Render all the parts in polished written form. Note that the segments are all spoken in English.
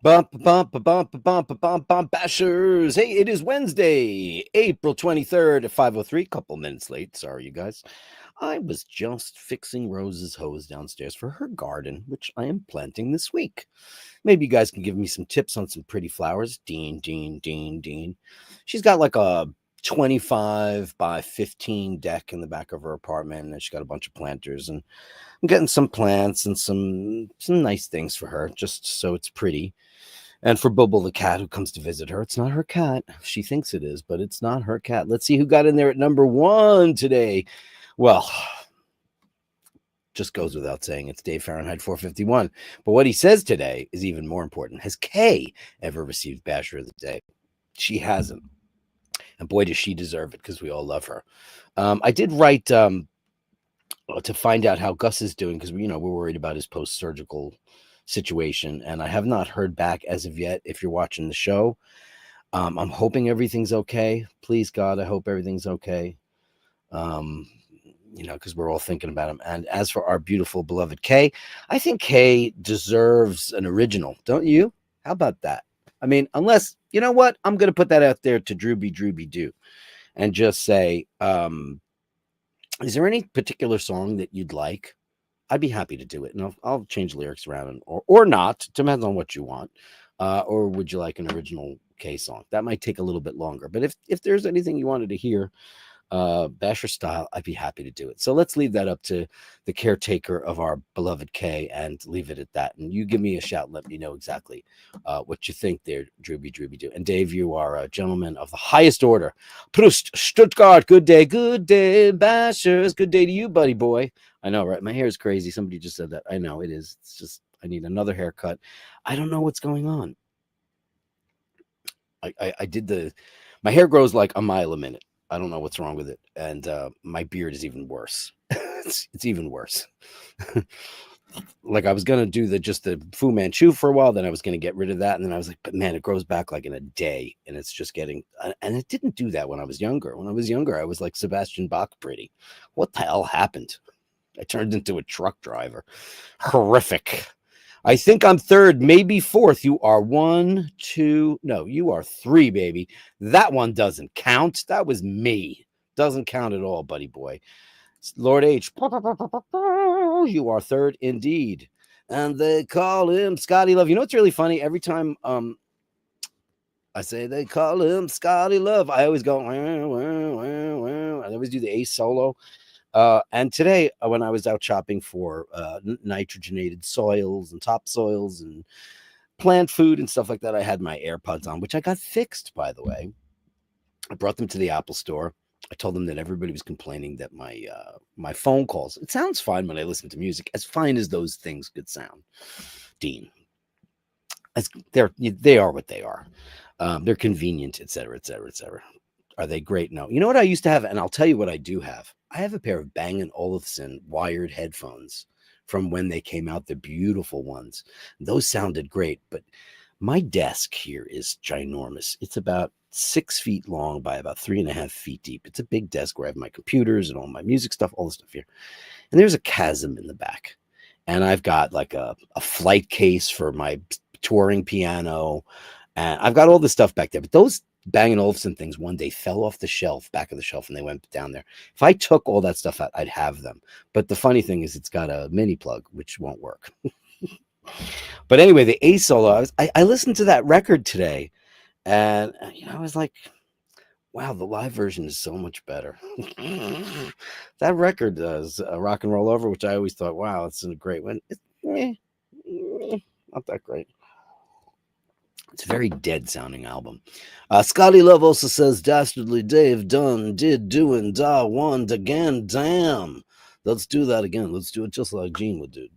Bump, bashers. Hey, it is Wednesday, April 23rd at 5:03. Couple minutes late. Sorry, you guys. I was just fixing Rose's hose downstairs for her garden, which I am planting this week. Maybe you guys can give me some tips on some pretty flowers. Dean. She's got like a 25 by 15 deck in the back of her apartment, and she's got a bunch of planters, and I'm getting some plants and some nice things for her, just so it's pretty. And for Bubble the cat who comes to visit her, it's not her cat. She thinks it is, but it's not her cat. Let's see who got in there at number one today. Well, just goes without saying, it's Dave Fahrenheit 451. But what he says today is even more important. Has Kay ever received Basher of the Day? She hasn't. And boy, does she deserve it, because we all love her. I did write to find out how Gus is doing, because we're worried about his post-surgical situation, and I have not heard back as of yet. If you're watching the show, I'm hoping everything's okay. Please God, I hope everything's okay. Because we're all thinking about him. And as for our beautiful beloved Kay, I think Kay deserves an original, don't you? How about that? I mean, unless, you know what, I'm going to put that out there to Drooby do, and just say, is there any particular song that you'd like? I'd be happy to do it, and I'll change lyrics around, or not. Depends on what you want. Or would you like an original K song? That might take a little bit longer. But if there's anything you wanted to hear, Basher style, I'd be happy to do it. So let's leave that up to the caretaker of our beloved K and leave it at that. And you give me a shout and let me know exactly what you think there, Drooby do. And Dave, you are a gentleman of the highest order. Prost, Stuttgart, good day, Bashers, good day to you, buddy boy. I know, right? My hair is crazy. Somebody just said that. I know it is. It's just, I need another haircut. I don't know what's going on. I did my hair grows like a mile a minute. I don't know what's wrong with it. And my beard is even worse. it's even worse. Like I was going to do the Fu Manchu for a while. Then I was going to get rid of that. And then I was like, but man, it grows back like in a day. And it's just getting, and it didn't do that when I was younger. When I was younger, I was like Sebastian Bach pretty. What the hell happened? I turned into a truck driver. Horrific. I think I'm third, maybe fourth. You are one, two. No, you are three, baby. That one doesn't count. That was me. Doesn't count at all, buddy boy. Lord H. You are third indeed. And they call him Scotty Love. You know what's really funny? Every time I say they call him Scotty Love, I always go, I always do the A solo. And today, when I was out shopping for nitrogenated soils and topsoils and plant food and stuff like that, I had my AirPods on, which I got fixed, by the way. I brought them to the Apple store. I told them that everybody was complaining that my phone calls, it sounds fine when I listen to music, as fine as those things could sound, Dean. They are what they are. They're convenient, etc. Are they great? No. You know what I used to have? And I'll tell you what I do have. I have a pair of Bang & Olufsen wired headphones from when they came out, the beautiful ones. Those sounded great, but my desk here is ginormous. It's about 6 feet long by about 3.5 feet deep. It's a big desk where I have my computers and all my music stuff, all the stuff here. And there's a chasm in the back. And I've got like a flight case for my touring piano. And I've got all this stuff back there. But those Bang & Olufsen things one day fell off the shelf, back of the shelf, and they went down there. If I took all that stuff out, I'd have them. But the funny thing is it's got a mini plug, which won't work. But anyway, the A solo, I listened to that record today, and I was like, wow, the live version is so much better. That record does Rock and Roll Over, which I always thought, wow, it's a great one. It's not that great. It's a very dead sounding album. Scotty Love also says, Dastardly Dave done, did, doing, da, one, again, damn. Let's do that again. Let's do it just like Gene would do.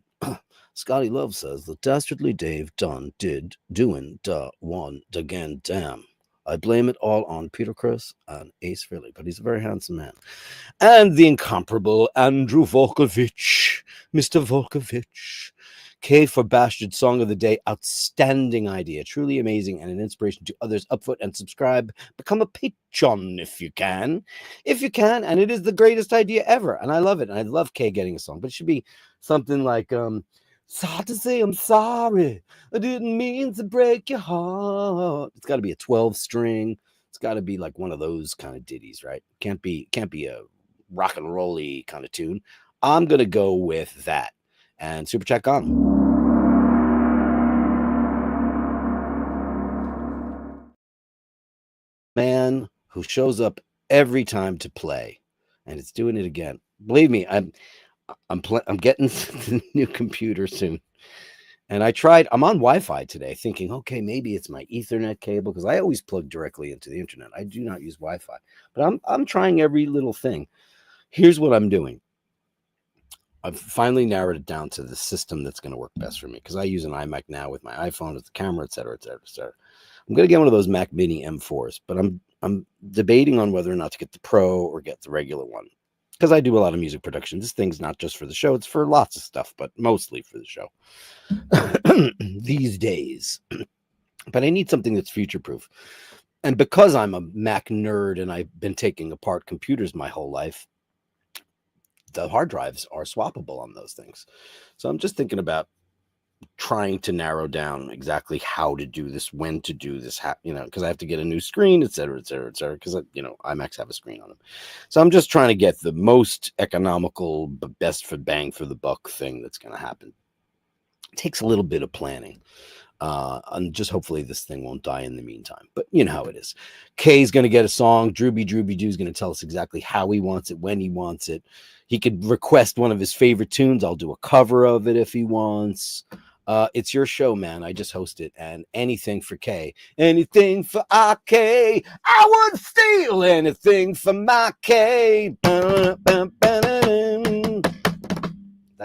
Scotty Love says, the Dastardly Dave done, did, doing, da, one, again, damn. I blame it all on Peter Criss and Ace Frehley, but he's a very handsome man. And the incomparable Andrew Volkovich, Mr. Volkovich. K for Bastard Song of the Day. Outstanding idea. Truly amazing and an inspiration to others. Upfoot and subscribe. Become a patron if you can. If you can. And it is the greatest idea ever. And I love it. And I love K getting a song. But it should be something like It's hard to say I'm sorry. I didn't mean to break your heart. It's got to be a 12 string. It's got to be like one of those kind of ditties, right? Can't be a rock and rolly kind of tune. I'm gonna go with that. And super chat on. Man who shows up every time to play, and it's doing it again. Believe me, I'm getting the new computer soon. And I'm on Wi-Fi today thinking, okay, maybe it's my Ethernet cable because I always plug directly into the internet. I do not use Wi-Fi. But I'm trying every little thing. Here's what I'm doing. I've finally narrowed it down to the system that's going to work best for me because I use an iMac now with my iPhone with the camera, et cetera, et cetera, et cetera. I'm going to get one of those Mac Mini M4s, but I'm debating on whether or not to get the Pro or get the regular one because I do a lot of music production. This thing's not just for the show; it's for lots of stuff, but mostly for the show these days. But I need something that's future proof. And because I'm a Mac nerd and I've been taking apart computers my whole life, the hard drives are swappable on those things. So I'm just thinking about trying to narrow down exactly how to do this, when to do this, because I have to get a new screen, et cetera, et cetera, et cetera, because, iMacs have a screen on them. So I'm just trying to get the most economical, but best for bang for the buck thing that's going to happen. It takes a little bit of planning. And just hopefully this thing won't die in the meantime. But you know how it is. Kay's going to get a song. Drooby Doo is going to tell us exactly how he wants it, when he wants it. He could request one of his favorite tunes. I'll do a cover of it if he wants. It's your show, man. I just host it. And anything for Kay. Anything for RK. I would steal anything for my Kay. That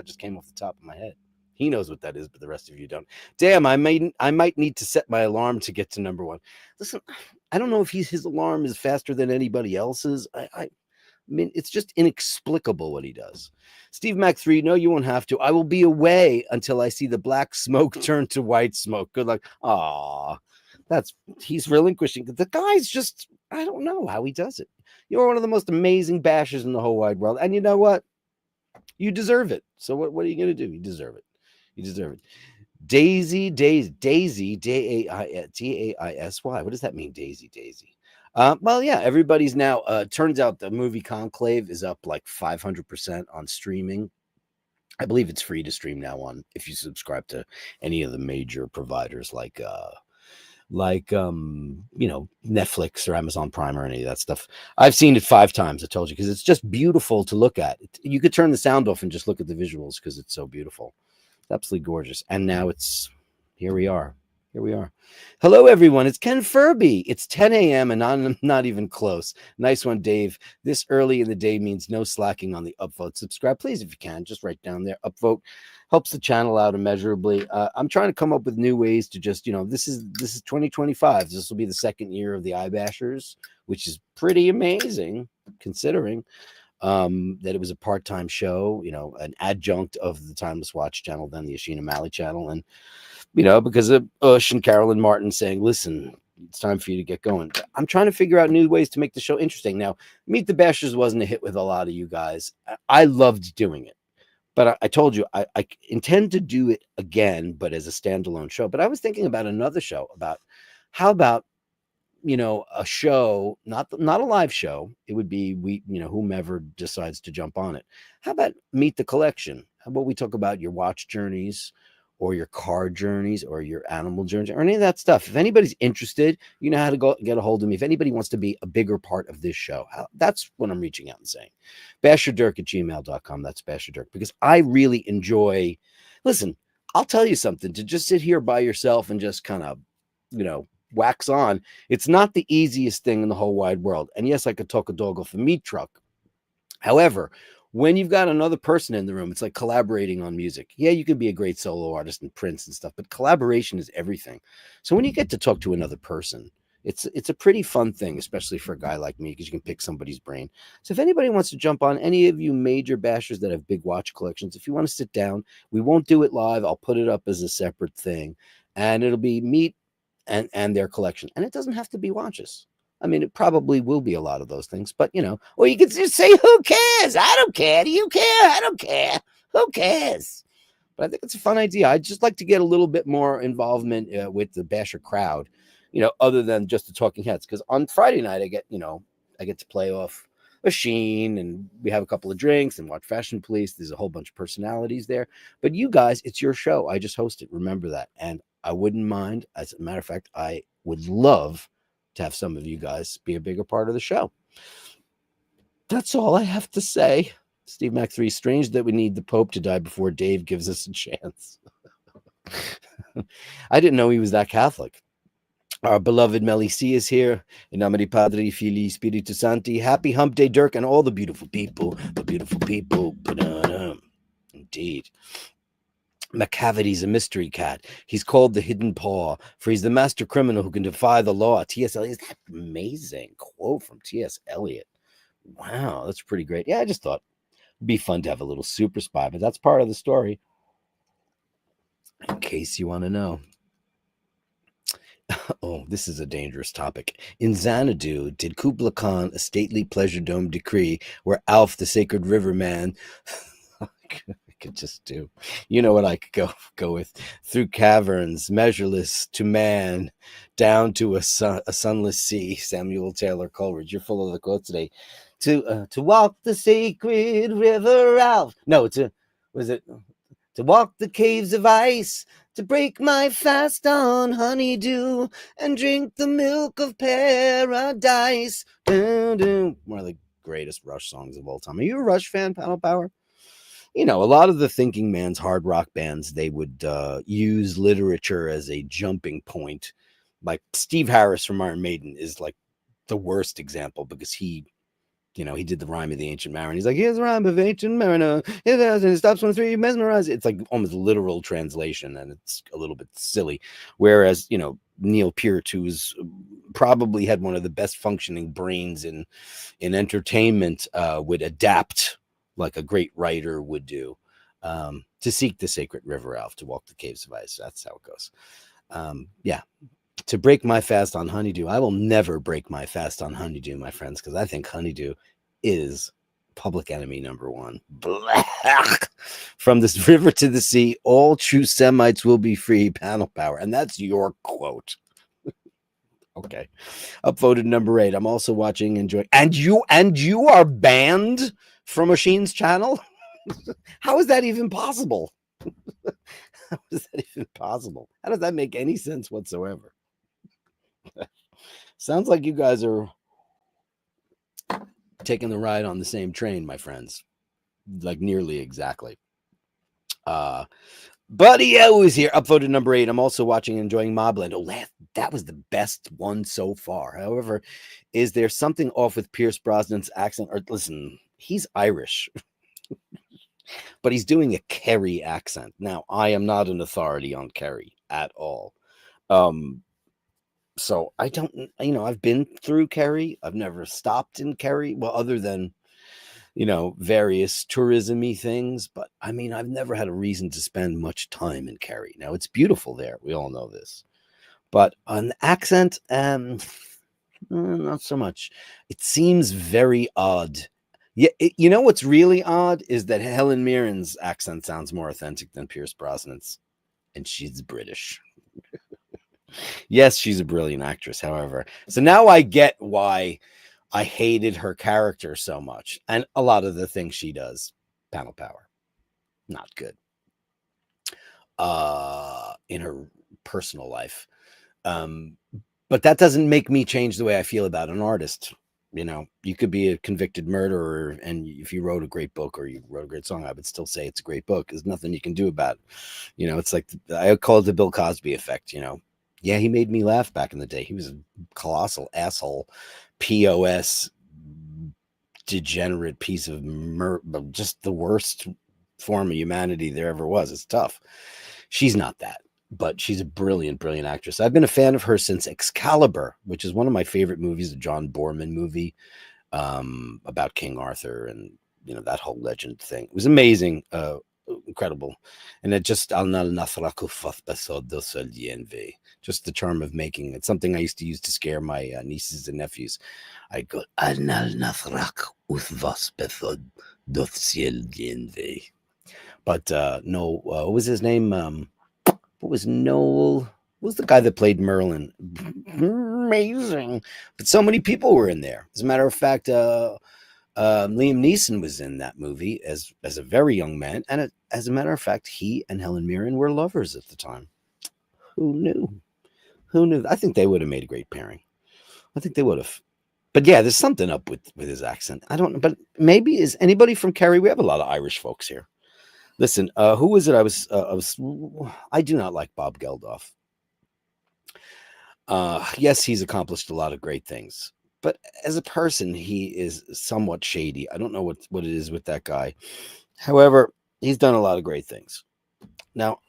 just came off the top of my head. He knows what that is, but the rest of you don't. Damn, I might need to set my alarm to get to number one. Listen, I don't know if his alarm is faster than anybody else's. I mean, it's just inexplicable what he does. Steve Mac 3, no, you won't have to. I will be away until I see the black smoke turn to white smoke. Good luck. Aw, he's relinquishing. The guy's just, I don't know how he does it. You're one of the most amazing bashers in the whole wide world. And you know what? You deserve it. So what are you going to do? You deserve it. You deserve it. Daisy, Daisy, Daisy. What does that mean, Daisy? Well, yeah, everybody's now, turns out the movie Conclave is up like 500% on streaming. I believe it's free to stream now if you subscribe to any of the major providers like Netflix or Amazon Prime or any of that stuff. I've seen it 5 times, I told you, because it's just beautiful to look at. You could turn the sound off and just look at the visuals because it's so beautiful. Absolutely gorgeous. And now here we are. Hello, everyone. It's Ken Furby. It's 10 a.m. and I'm not even close. Nice one, Dave. This early in the day means no slacking on the upvote. Subscribe, please, if you can. Just write down there. Upvote helps the channel out immeasurably. I'm trying to come up with new ways to just, this is 2025. This will be the second year of the iBashers, which is pretty amazing considering that it was a part-time show, an adjunct of the Timeless Watch channel, then the Ashina Malley channel. And, because of Ush and Carolyn Martin saying, listen, it's time for you to get going. I'm trying to figure out new ways to make the show interesting. Now, Meet the Bashers wasn't a hit with a lot of you guys. I loved doing it. But I told you, I intend to do it again, but as a standalone show. But I was thinking about another show how about a show, not a live show. It would be whomever decides to jump on it. How about Meet the Collection? How about we talk about your watch journeys or your car journeys or your animal journeys or any of that stuff? If anybody's interested, you know how to go get a hold of me. If anybody wants to be a bigger part of this show, that's what I'm reaching out and saying. Basherdirk@gmail.com. That's Basherdirk, because I really enjoy, listen, I'll tell you something, to just sit here by yourself and just kind of, wax on. It's not the easiest thing in the whole wide world. And yes, I could talk a dog off a meat truck. However, when you've got another person in the room, it's like collaborating on music. Yeah, you can be a great solo artist and Prince and stuff, but collaboration is everything. So when you get to talk to another person, it's a pretty fun thing, especially for a guy like me, because you can pick somebody's brain. So if anybody wants to jump on, any of you major bashers that have big watch collections, if you want to sit down, we won't do it live. I'll put it up as a separate thing, and it'll be Meet and their collection. And it doesn't have to be watches. I mean, it probably will be a lot of those things, but or you could just say, who cares? I don't care. Do you care? I don't care. Who cares? But I think it's a fun idea. I'd just like to get a little bit more involvement with the Basher crowd, other than just the talking heads. Because on Friday night, I get to play off a Sheen, and we have a couple of drinks and watch Fashion Police. There's a whole bunch of personalities there. But you guys, it's your show. I just host it. Remember that. And I wouldn't mind. As a matter of fact, I would love to have some of you guys be a bigger part of the show. That's all I have to say. Steve Mac 3, strange that we need the Pope to die before Dave gives us a chance. I didn't know he was that Catholic. Our beloved Melici is here. In nomine Padre, Filii, Spiritus Sancti. Happy Hump Day, Dirk, and all the beautiful people. The beautiful people. Indeed. McCavity's a mystery cat. He's called the Hidden Paw, for he's the master criminal who can defy the law. T.S. Eliot. Is that amazing quote from T.S. Eliot? Wow, that's pretty great. Yeah, I just thought it'd be fun to have a little super spy, but that's part of the story. In case you want to know. Oh, this is a dangerous topic. In Xanadu, did Kubla Khan a stately pleasure dome decree where Alf, the sacred river man, I could just do, you know what I could go with, through caverns, measureless to man, down to a sunless sea. Samuel Taylor Coleridge. You're full of the quotes today. To walk the sacred river Alf. No, to walk the caves of ice, to break my fast on honeydew, and drink the milk of paradise. One of the greatest Rush songs of all time. Are you a Rush fan, Panel Power? A lot of the thinking man's hard rock bands, they would use literature as a jumping point. Like Steve Harris from Iron Maiden is like the worst example, because he did the rhyme of the Ancient Mariner. He's like, here's the rhyme of Ancient Mariner. It stops when three mesmerize. It's like almost literal translation, and it's a little bit silly. Whereas, Neil Peart, who's probably had one of the best functioning brains in entertainment, would adapt like a great writer would do, to seek the sacred river Alf, to walk the caves of ice. That's how it goes. Yeah. To break my fast on honeydew. I will never break my fast on honeydew, my friends, because I think honeydew is public enemy number one. From this river to the sea, all true Semites will be free. Panel Power. And that's your quote. Okay. Upvoted number 8. I'm also watching, enjoying. And you are banned from Machines channel? How is that even possible? How is that even possible? How does that make any sense whatsoever? Sounds like you guys are taking the ride on the same train, my friends. Like nearly exactly. Buddy O is here. Upvoted number 8. I'm also watching and enjoying Mobland. Oh, that was the best one so far. However, is there something off with Pierce Brosnan's accent? Or listen, he's Irish. But he's doing a Kerry accent. Now, I am not an authority on Kerry at all. So I don't, I've been through Kerry. I've never stopped in Kerry. Well, other than, various tourism-y things. But I mean, I've never had a reason to spend much time in Kerry. Now, it's beautiful there. We all know this. But an accent, not so much. It seems very odd. Yeah, you know what's really odd is that Helen Mirren's accent sounds more authentic than Pierce Brosnan's. And she's British. Yes, she's a brilliant actress, however. So now I get why I hated her character so much. And a lot of the things she does, Panel Power, not good. In her personal life. But that doesn't make me change the way I feel about an artist. You could be a convicted murderer, and if you wrote a great book or you wrote a great song, I would still say it's a great book. There's nothing you can do about it. It's like, I call it the Bill Cosby effect, Yeah, he made me laugh back in the day. He was a colossal asshole, POS, degenerate piece of just the worst form of humanity there ever was. It's tough. She's not that, but she's a brilliant, brilliant actress. I've been a fan of her since Excalibur, which is one of my favorite movies, a John Boorman movie about King Arthur and, that whole legend thing. It was amazing. Incredible. And it just just the charm of making it. Something I used to use to scare my nieces and nephews. I'd go, But no, what was his name? What was Noel? What was the guy that played Merlin? Amazing. But so many people were in there. As a matter of fact, Liam Neeson was in that movie as a very young man, and as a matter of fact, he and Helen Mirren were lovers at the time. Who knew? Who knew? I think they would have made a great pairing. I think they would have. But yeah, there's something up with his accent. I don't know, but maybe is anybody from Kerry? We have a lot of Irish folks here. Listen, who was it? I do not like Bob Geldof. Yes, he's accomplished a lot of great things, but as a person, he is somewhat shady. I don't know what it is with that guy. However, he's done a lot of great things. Now,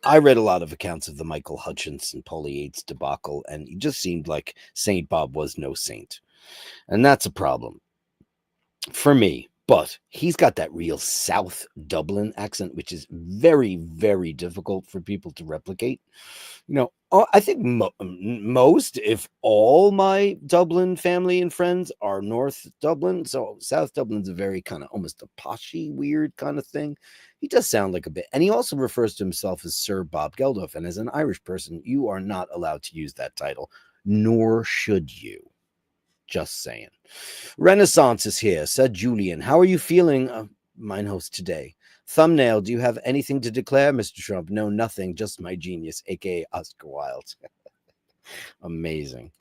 I read a lot of accounts of the Michael Hutchence and Paulie Yates debacle, and it just seemed like Saint Bob was no saint. And that's a problem for me. But he's got that real South Dublin accent, which is very, very difficult for people to replicate. I think most, if all, my Dublin family and friends are North Dublin. So South Dublin's a very kind of almost a poshy, weird kind of thing. He does sound like a bit. And he also refers to himself as Sir Bob Geldof. And as an Irish person, you are not allowed to use that title, nor should you. Just saying. Renaissance is here, said Julian. How are you feeling, mine host, today? Thumbnail, do you have anything to declare, Mr. Trump? No, nothing, just my genius, aka Oscar Wilde. Amazing.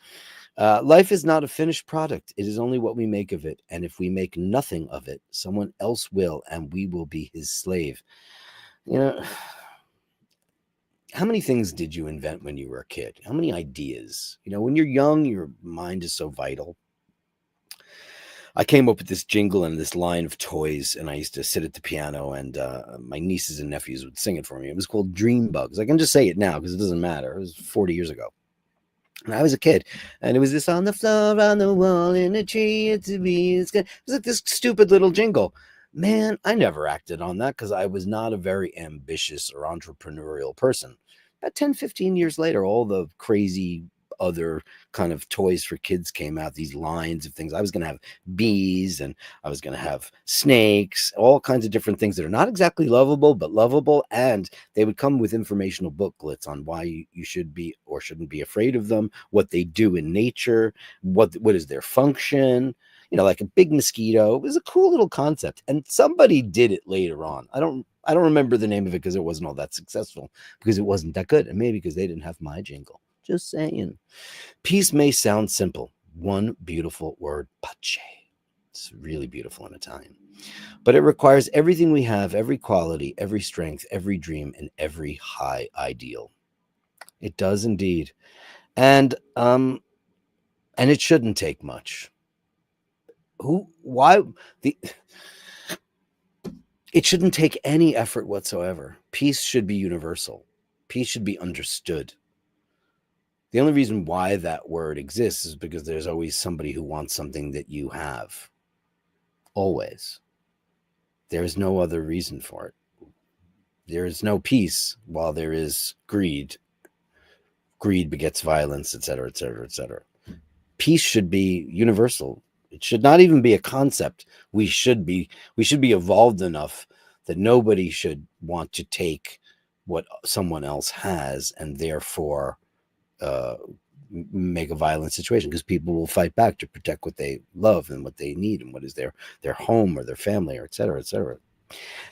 Life is not a finished product. It is only what we make of it. And if we make nothing of it, someone else will, and we will be his slave. How many things did you invent when you were a kid? How many ideas? When you're young, your mind is so vital. I came up with this jingle and this line of toys, and I used to sit at the piano, and my nieces and nephews would sing it for me. It was called Dream Bugs. I can just say it now because it doesn't matter. It was 40 years ago. And I was a kid, and it was this on the floor, on the wall, in a tree, it's a bee. It was like this stupid little jingle. Man, I never acted on that because I was not a very ambitious or entrepreneurial person. About 10, 15 years later, all the crazy other kind of toys for kids came out, these lines of things. I was going to have bees, and I was going to have snakes, all kinds of different things that are not exactly lovable, but lovable. And they would come with informational booklets on why you should be or shouldn't be afraid of them, what they do in nature, what is their function. Like a big mosquito. It was a cool little concept. And somebody did it later on. I don't remember the name of it because it wasn't all that successful, because it wasn't that good. And maybe because they didn't have my jingle. Just saying. Peace may sound simple. One beautiful word, pace. It's really beautiful in Italian. But it requires everything we have, every quality, every strength, every dream, and every high ideal. It does indeed. And it shouldn't take much. It shouldn't take any effort whatsoever. Peace should be universal. Peace should be understood. The only reason why that word exists is because there's always somebody who wants something that you have. Always. There is no other reason for it. There is no peace while there is greed. Greed begets violence, etc., etc., etc. Peace should be universal. It should not even be a concept. We should be evolved enough that nobody should want to take what someone else has and therefore make a violent situation, because people will fight back to protect what they love and what they need and what is their home or their family, or et cetera, et cetera.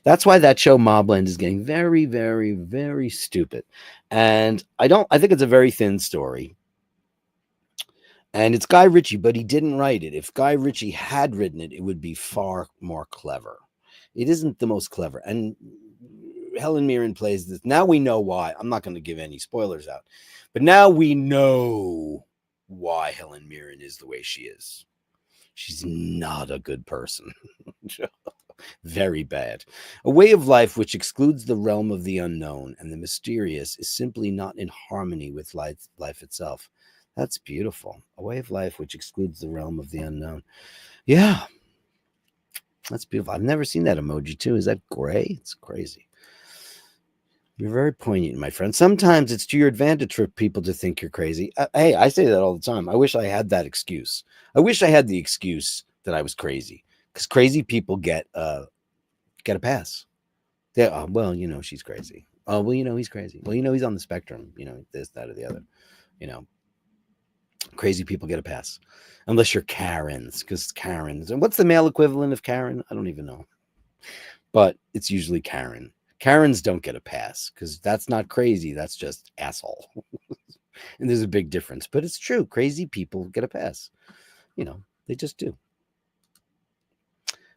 That's why that show Mobland is getting very, very, very stupid. And I think it's a very thin story. And it's Guy Ritchie, but he didn't write it. If Guy Ritchie had written it, it would be far more clever. It isn't the most clever. And Helen Mirren plays this. Now we know why. I'm not going to give any spoilers out. But now we know why Helen Mirren is the way she is. She's not a good person. Very bad. A way of life which excludes the realm of the unknown and the mysterious is simply not in harmony with life itself. That's beautiful. A way of life which excludes the realm of the unknown. Yeah. That's beautiful. I've never seen that emoji too. Is that gray? It's crazy. You're very poignant, my friend. Sometimes it's to your advantage for people to think you're crazy. Hey, I say that all the time. I wish I had that excuse. I wish I had the excuse that I was crazy, because crazy people get a pass. Yeah, well, she's crazy. Oh, well, he's crazy. Well, he's on the spectrum. This, that, or the other. You know, crazy people get a pass, unless you're Karens, because Karens. And what's the male equivalent of Karen? I don't even know, but it's usually Karen. Karens don't get a pass because that's not crazy. That's just asshole. And there's a big difference, but it's true. Crazy people get a pass. They just do.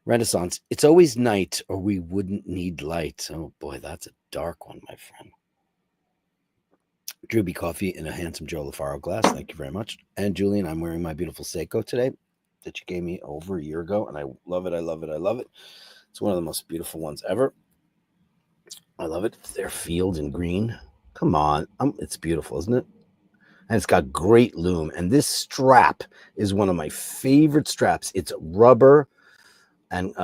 Renaissance. It's always night, or we wouldn't need light. Oh boy, that's a dark one, my friend. Drewby coffee in a handsome Joe LaFaro glass. Thank you very much. And Julian, I'm wearing my beautiful Seiko today that you gave me over a year ago, and I love it. I love it. I love it. It's one of the most beautiful ones ever. I love it. It's their field in green. Come on, it's beautiful, isn't it? And it's got great loom. And this strap is one of my favorite straps. It's rubber and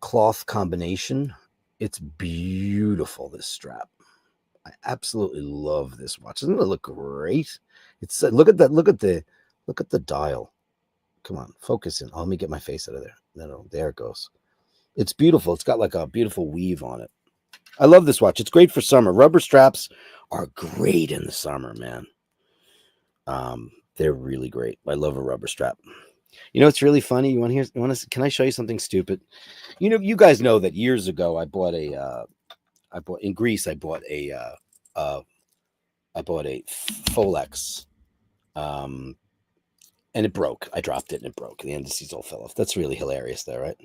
cloth combination. It's beautiful. This strap. I absolutely love this watch. Doesn't it look great? It's look at that. Look at the dial. Come on, focus in. Oh, let me get my face out of there. No, there it goes. It's beautiful. It's got like a beautiful weave on it. I love this watch. It's great for summer. Rubber straps are great in the summer, man. They're really great. I love a rubber strap. It's really funny. You want to hear? Can I show you something stupid? You guys know that years ago I bought in Greece. I bought a Folex, and it broke. I dropped it and it broke. The indices all fell off. That's really hilarious, though, right?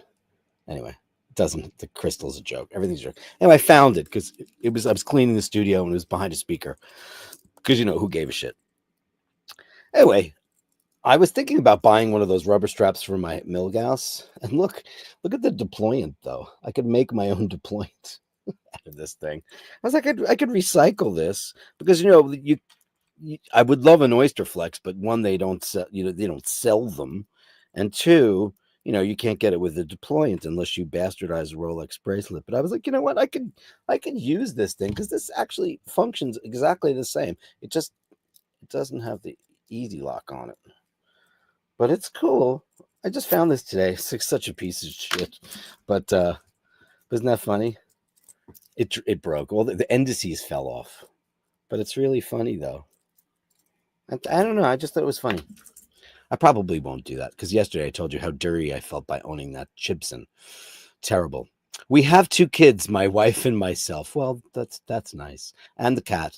Anyway, it doesn't. The crystal's a joke. Everything's a joke. Anyway, I found it because I was cleaning the studio and it was behind a speaker. Because who gave a shit? Anyway, I was thinking about buying one of those rubber straps for my Milgauss. And look at the deployant, though. I could make my own deployant out of this thing. I was like, I could recycle this because I would love an Oyster Flex, but one, they don't sell. They don't sell them, and two, you can't get it with the deployant unless you bastardize a Rolex bracelet. But I was like, you know what, I could use this thing because this actually functions exactly the same. It doesn't have the easy lock on it, but it's cool. I just found this today. It's like such a piece of shit, but isn't that funny? It broke. Well, the indices fell off, but it's really funny though. I don't know. I just thought it was funny. I probably won't do that because yesterday I told you how dirty I felt by owning that Chibson. Terrible. We have 2 kids, my wife and myself. Well, that's nice. And the cat,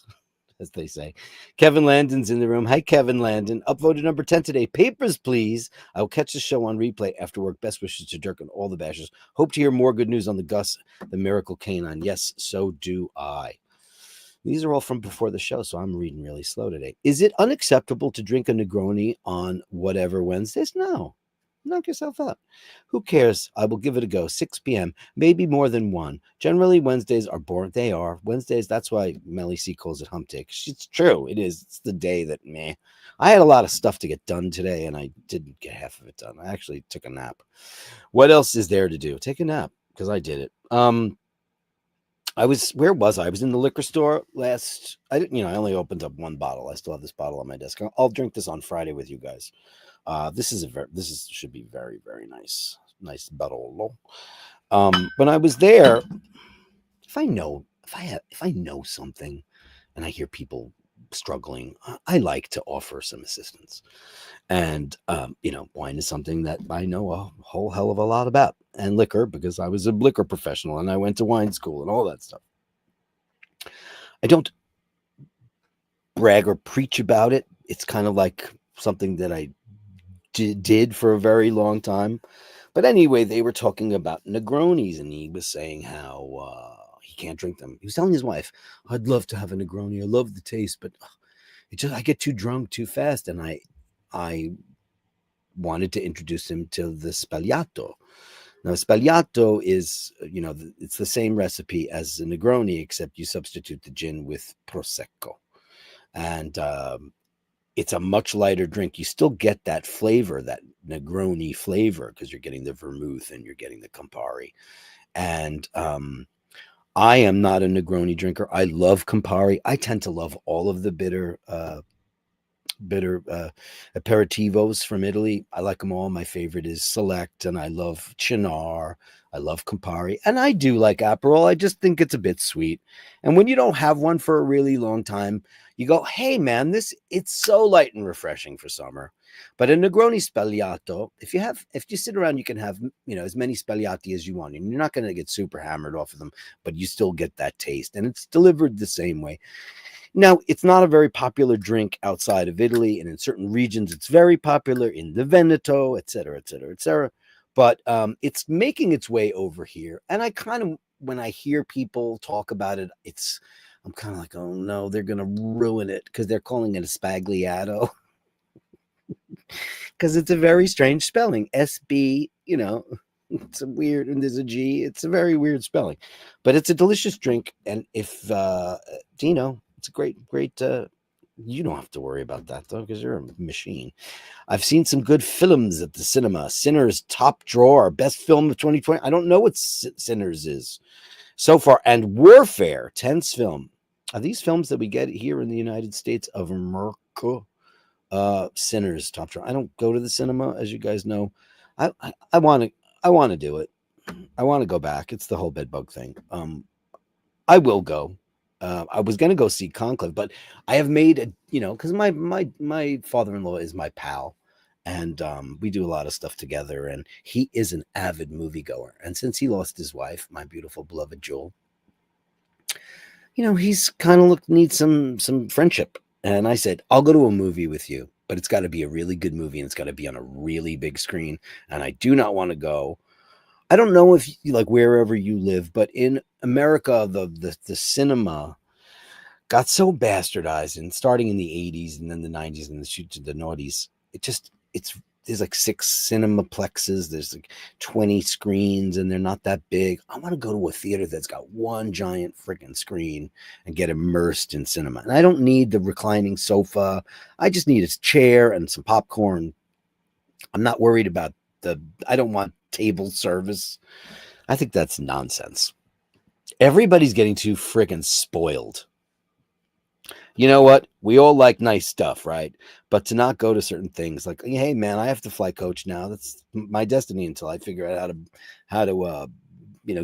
as they say. Kevin Landon's in the room. Hi, Kevin Landon. Upvoted number 10 today. Papers, please. I will catch the show on replay after work. Best wishes to Dirk and all the Bashers. Hope to hear more good news on the Gus, the Miracle Canine. Yes, so do I. These are all from before the show, so I'm reading really slow today. Is it unacceptable to drink a Negroni on whatever Wednesdays? No. Knock yourself out. Who cares? I will give it a go. 6 p.m., maybe more than 1. Generally, Wednesdays are boring. They are. Wednesdays, that's why Melly C calls it hump day. It's true. It is. It's the day that, meh. I had a lot of stuff to get done today, and I didn't get half of it done. I actually took a nap. What else is there to do? Take a nap, because I did it. Where was I? I was in the liquor store I didn't, I only opened up 1 bottle. I still have this bottle on my desk. I'll drink this on Friday with you guys. Should be very, very nice. Nice bottle. When I was there, if I know something and I hear people struggling, I like to offer some assistance. And, wine is something that I know a whole hell of a lot about, and liquor, because I was a liquor professional and I went to wine school and all that stuff. I don't brag or preach about it. It's kind of like something that I did for a very long time. But anyway, they were talking about Negronis, and he was saying how he can't drink them. He was telling his wife, I'd love to have a Negroni. I love the taste, but I get too drunk too fast. And I wanted to introduce him to the Spagliato. Now, Spagliato is, it's the same recipe as a Negroni, except you substitute the gin with Prosecco. And it's a much lighter drink. You still get that flavor, that Negroni flavor, because you're getting the vermouth and you're getting the Campari. And I am not a Negroni drinker. I love Campari. I tend to love all of the bitter bitter aperitivos from Italy. I like them all. My favorite is Select, and I love Cynar. I love Campari, and I do like Aperol. I just think it's a bit sweet. And when you don't have one for a really long time, you go, "Hey, man, it's so light and refreshing for summer." But a Negroni Spagliato, if you sit around, you can have as many Spagliati as you want, and you're not going to get super hammered off of them, but you still get that taste, and it's delivered the same way. Now, it's not a very popular drink outside of Italy, and in certain regions, it's very popular in the Veneto, et cetera, et cetera, et cetera. But it's making its way over here. And I kind of, when I hear people talk about it, I'm kind of like, oh no, they're going to ruin it because they're calling it a Spagliato because it's a very strange spelling. SB, it's a weird, and there's a G. It's a very weird spelling, but it's a delicious drink. And if, it's a great. You don't have to worry about that though, because you're a machine. I've seen some good films at the cinema. Sinners, top drawer, best film of 2020. I don't know what Sinners is so far. And Warfare, tense film. Are these films that we get here in the United States of America? Sinners, top drawer. I don't go to the cinema, as you guys know. I want to do it. I want to go back. It's the whole bedbug thing. I will go. I was going to go see Conclave, but I have made because my father-in-law is my pal, and we do a lot of stuff together, and he is an avid moviegoer. And since he lost his wife, my beautiful beloved Jewel, he's kind of needs some friendship. And I said, I'll go to a movie with you, but it's got to be a really good movie, and it's got to be on a really big screen. And I do not want to go. I don't know if like wherever you live, but in America, the cinema got so bastardized, and starting in the 80s and then the 90s and the noughties, there's like 6 cinemaplexes. There's like 20 screens, and they're not that big. I want to go to a theater that's got one giant freaking screen and get immersed in cinema. And I don't need the reclining sofa. I just need a chair and some popcorn. I'm not worried about I don't want table service. I think that's nonsense. Everybody's getting too freaking spoiled. You know what? We all like nice stuff, right? But to not go to certain things, like, hey, man, I have to fly coach now. That's my destiny until I figure out how to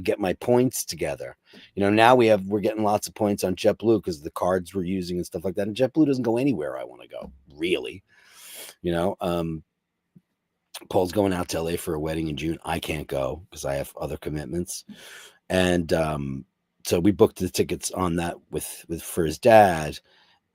get my points together. Now we're getting lots of points on JetBlue because of the cards we're using and stuff like that. And JetBlue doesn't go anywhere I want to go, really. Paul's going out to LA for a wedding in June. I can't go because I have other commitments. And so we booked the tickets on that for his dad.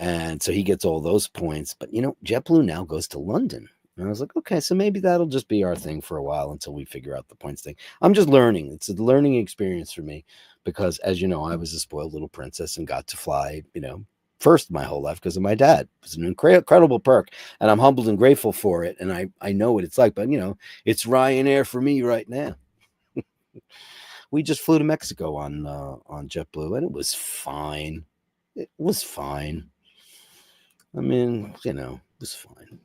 And so he gets all those points. But, JetBlue now goes to London. And I was like, okay, so maybe that'll just be our thing for a while until we figure out the points thing. I'm just learning. It's a learning experience for me because, as you know, I was a spoiled little princess and got to fly, first my whole life because of my dad. It was an incredible perk, and I'm humbled and grateful for it. And I know what it's like, but it's Ryanair for me right now. We just flew to Mexico on JetBlue, and it was fine. It was fine. I mean, it was fine.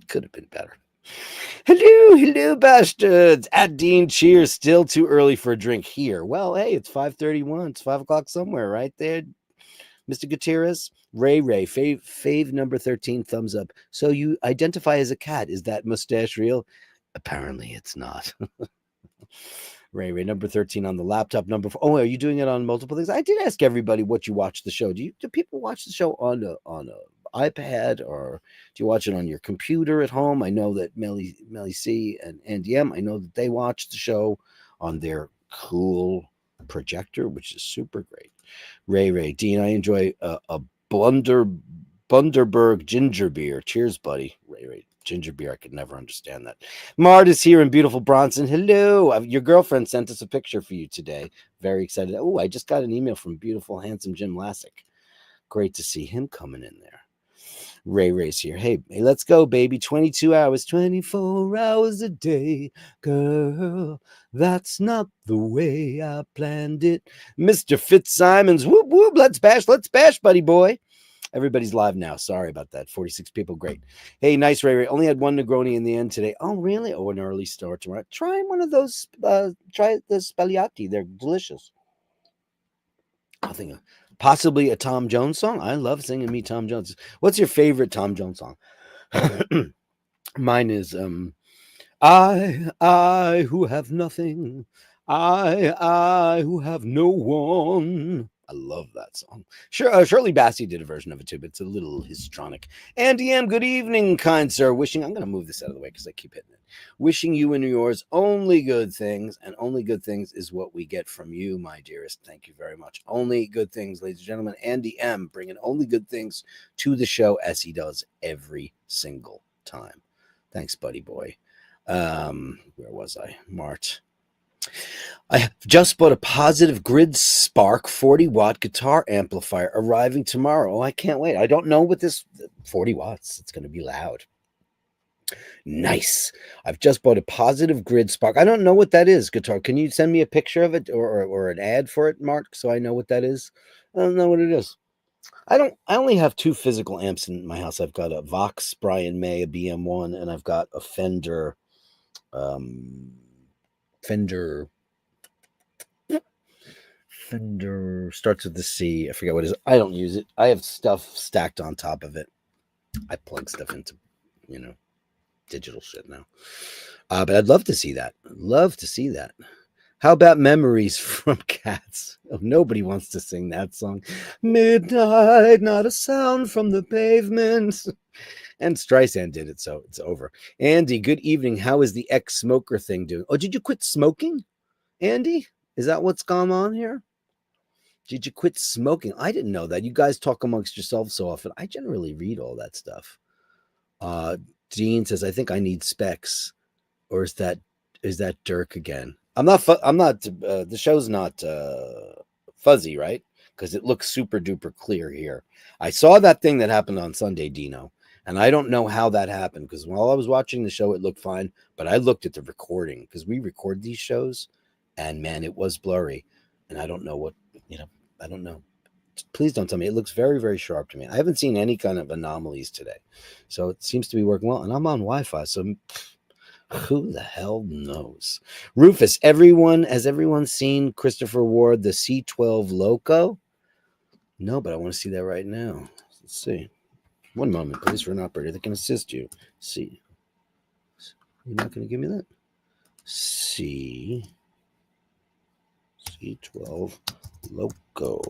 Could have been better. Hello, bastards. At Dean, cheers. Still too early for a drink here. Well, hey, it's 5:31. It's 5 o'clock somewhere, right there. Mr. Gutierrez, Ray, fave number 13, thumbs up. So you identify as a cat. Is that mustache real? Apparently it's not. Ray, number 13 on the laptop. Number 4. Oh, are you doing it on multiple things? I did ask everybody what you watch the show. Do people watch the show on a iPad, or do you watch it on your computer at home? I know that Melly C and Andy M, I know that they watch the show on their cool projector, which is super great. Ray, Dean, I enjoy a Bunderberg ginger beer. Cheers, buddy. Ray, ginger beer. I could never understand that. Mart is here in beautiful Bronson. Hello. Your girlfriend sent us a picture for you today. Very excited. Oh, I just got an email from beautiful, handsome Jim Lassick. Great to see him coming in there. Ray's here. Hey, let's go, baby. 22 hours, 24 hours a day. Girl, that's not the way I planned it. Mr. Fitzsimons, whoop, whoop. Let's bash, buddy boy. Everybody's live now. Sorry about that. 46 people. Great. Hey, nice, Ray. Only had one Negroni in the end today. Oh, really? Oh, an early start tomorrow. Try one of those. Try the Spagliati. They're delicious. I think Possibly a Tom Jones song. I love singing me Tom Jones. What's your favorite Tom Jones song? Mine is I who have nothing, I who have no one. I love that song. Sure, Shirley Bassey did a version of it too, but it's a little histrionic. Andy M, good evening, kind sir. I'm going to move this out of the way because I keep hitting it. Wishing you and yours only good things, and only good things is what we get from you, my dearest. Thank you very much. Only good things, ladies and gentlemen. Andy M, bringing only good things to the show as he does every single time. Thanks, buddy boy. Where was I? Mart. I have just bought a Positive Grid Spark 40-watt guitar amplifier arriving tomorrow. Oh, I can't wait. I don't know what this 40 watts. It's going to be loud. Nice. I've just bought a Positive Grid Spark. I don't know what that is, guitar. Can you send me a picture of it or an ad for it, Mark, so I know what that is? I don't know what it is. I only have 2 physical amps in my house. I've got a Vox Brian May, a BM1, and I've got a Fender starts with the C. I forget what it is. I don't use it. I have stuff stacked on top of it. I plug stuff into, digital shit now. But I'd love to see that. How about Memories from Cats? Oh, nobody wants to sing that song. Midnight, not a sound from the pavement. And Streisand did it, so it's over. Andy, good evening. How is the ex-smoker thing doing? Oh, did you quit smoking, Andy? Is that what's gone on here? Did you quit smoking? I didn't know that. You guys talk amongst yourselves so often. I generally read all that stuff. Dean says, I think I need specs. Or is that Dirk again? I'm not, the show's not fuzzy, right? Because it looks super duper clear here. I saw that thing that happened on Sunday, Dino. And I don't know how that happened, because while I was watching the show, it looked fine. But I looked at the recording, because we record these shows, and man, it was blurry. And I don't know what, I don't know. Please don't tell me. It looks very, very sharp to me. I haven't seen any kind of anomalies today. So it seems to be working well. And I'm on Wi-Fi, so who the hell knows? Rufus, has everyone seen Christopher Ward, the C12 Loco? No, but I want to see that right now. Let's see. One moment, please, for an operator that can assist you. See. You're not going to give me that? C12 Loco.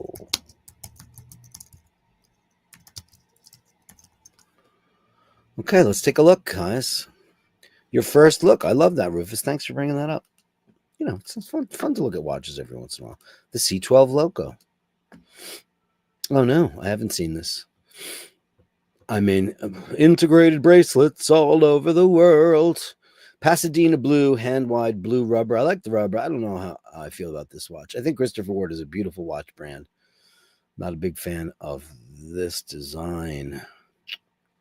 Okay, let's take a look, guys. Your first look. I love that, Rufus. Thanks for bringing that up. It's fun to look at watches every once in a while. The C12 Loco. Oh, no, I haven't seen this. I mean, integrated bracelets all over the world. Pasadena blue, hand-wide blue rubber. I like the rubber. I don't know how I feel about this watch. I think Christopher Ward is a beautiful watch brand. Not a big fan of this design.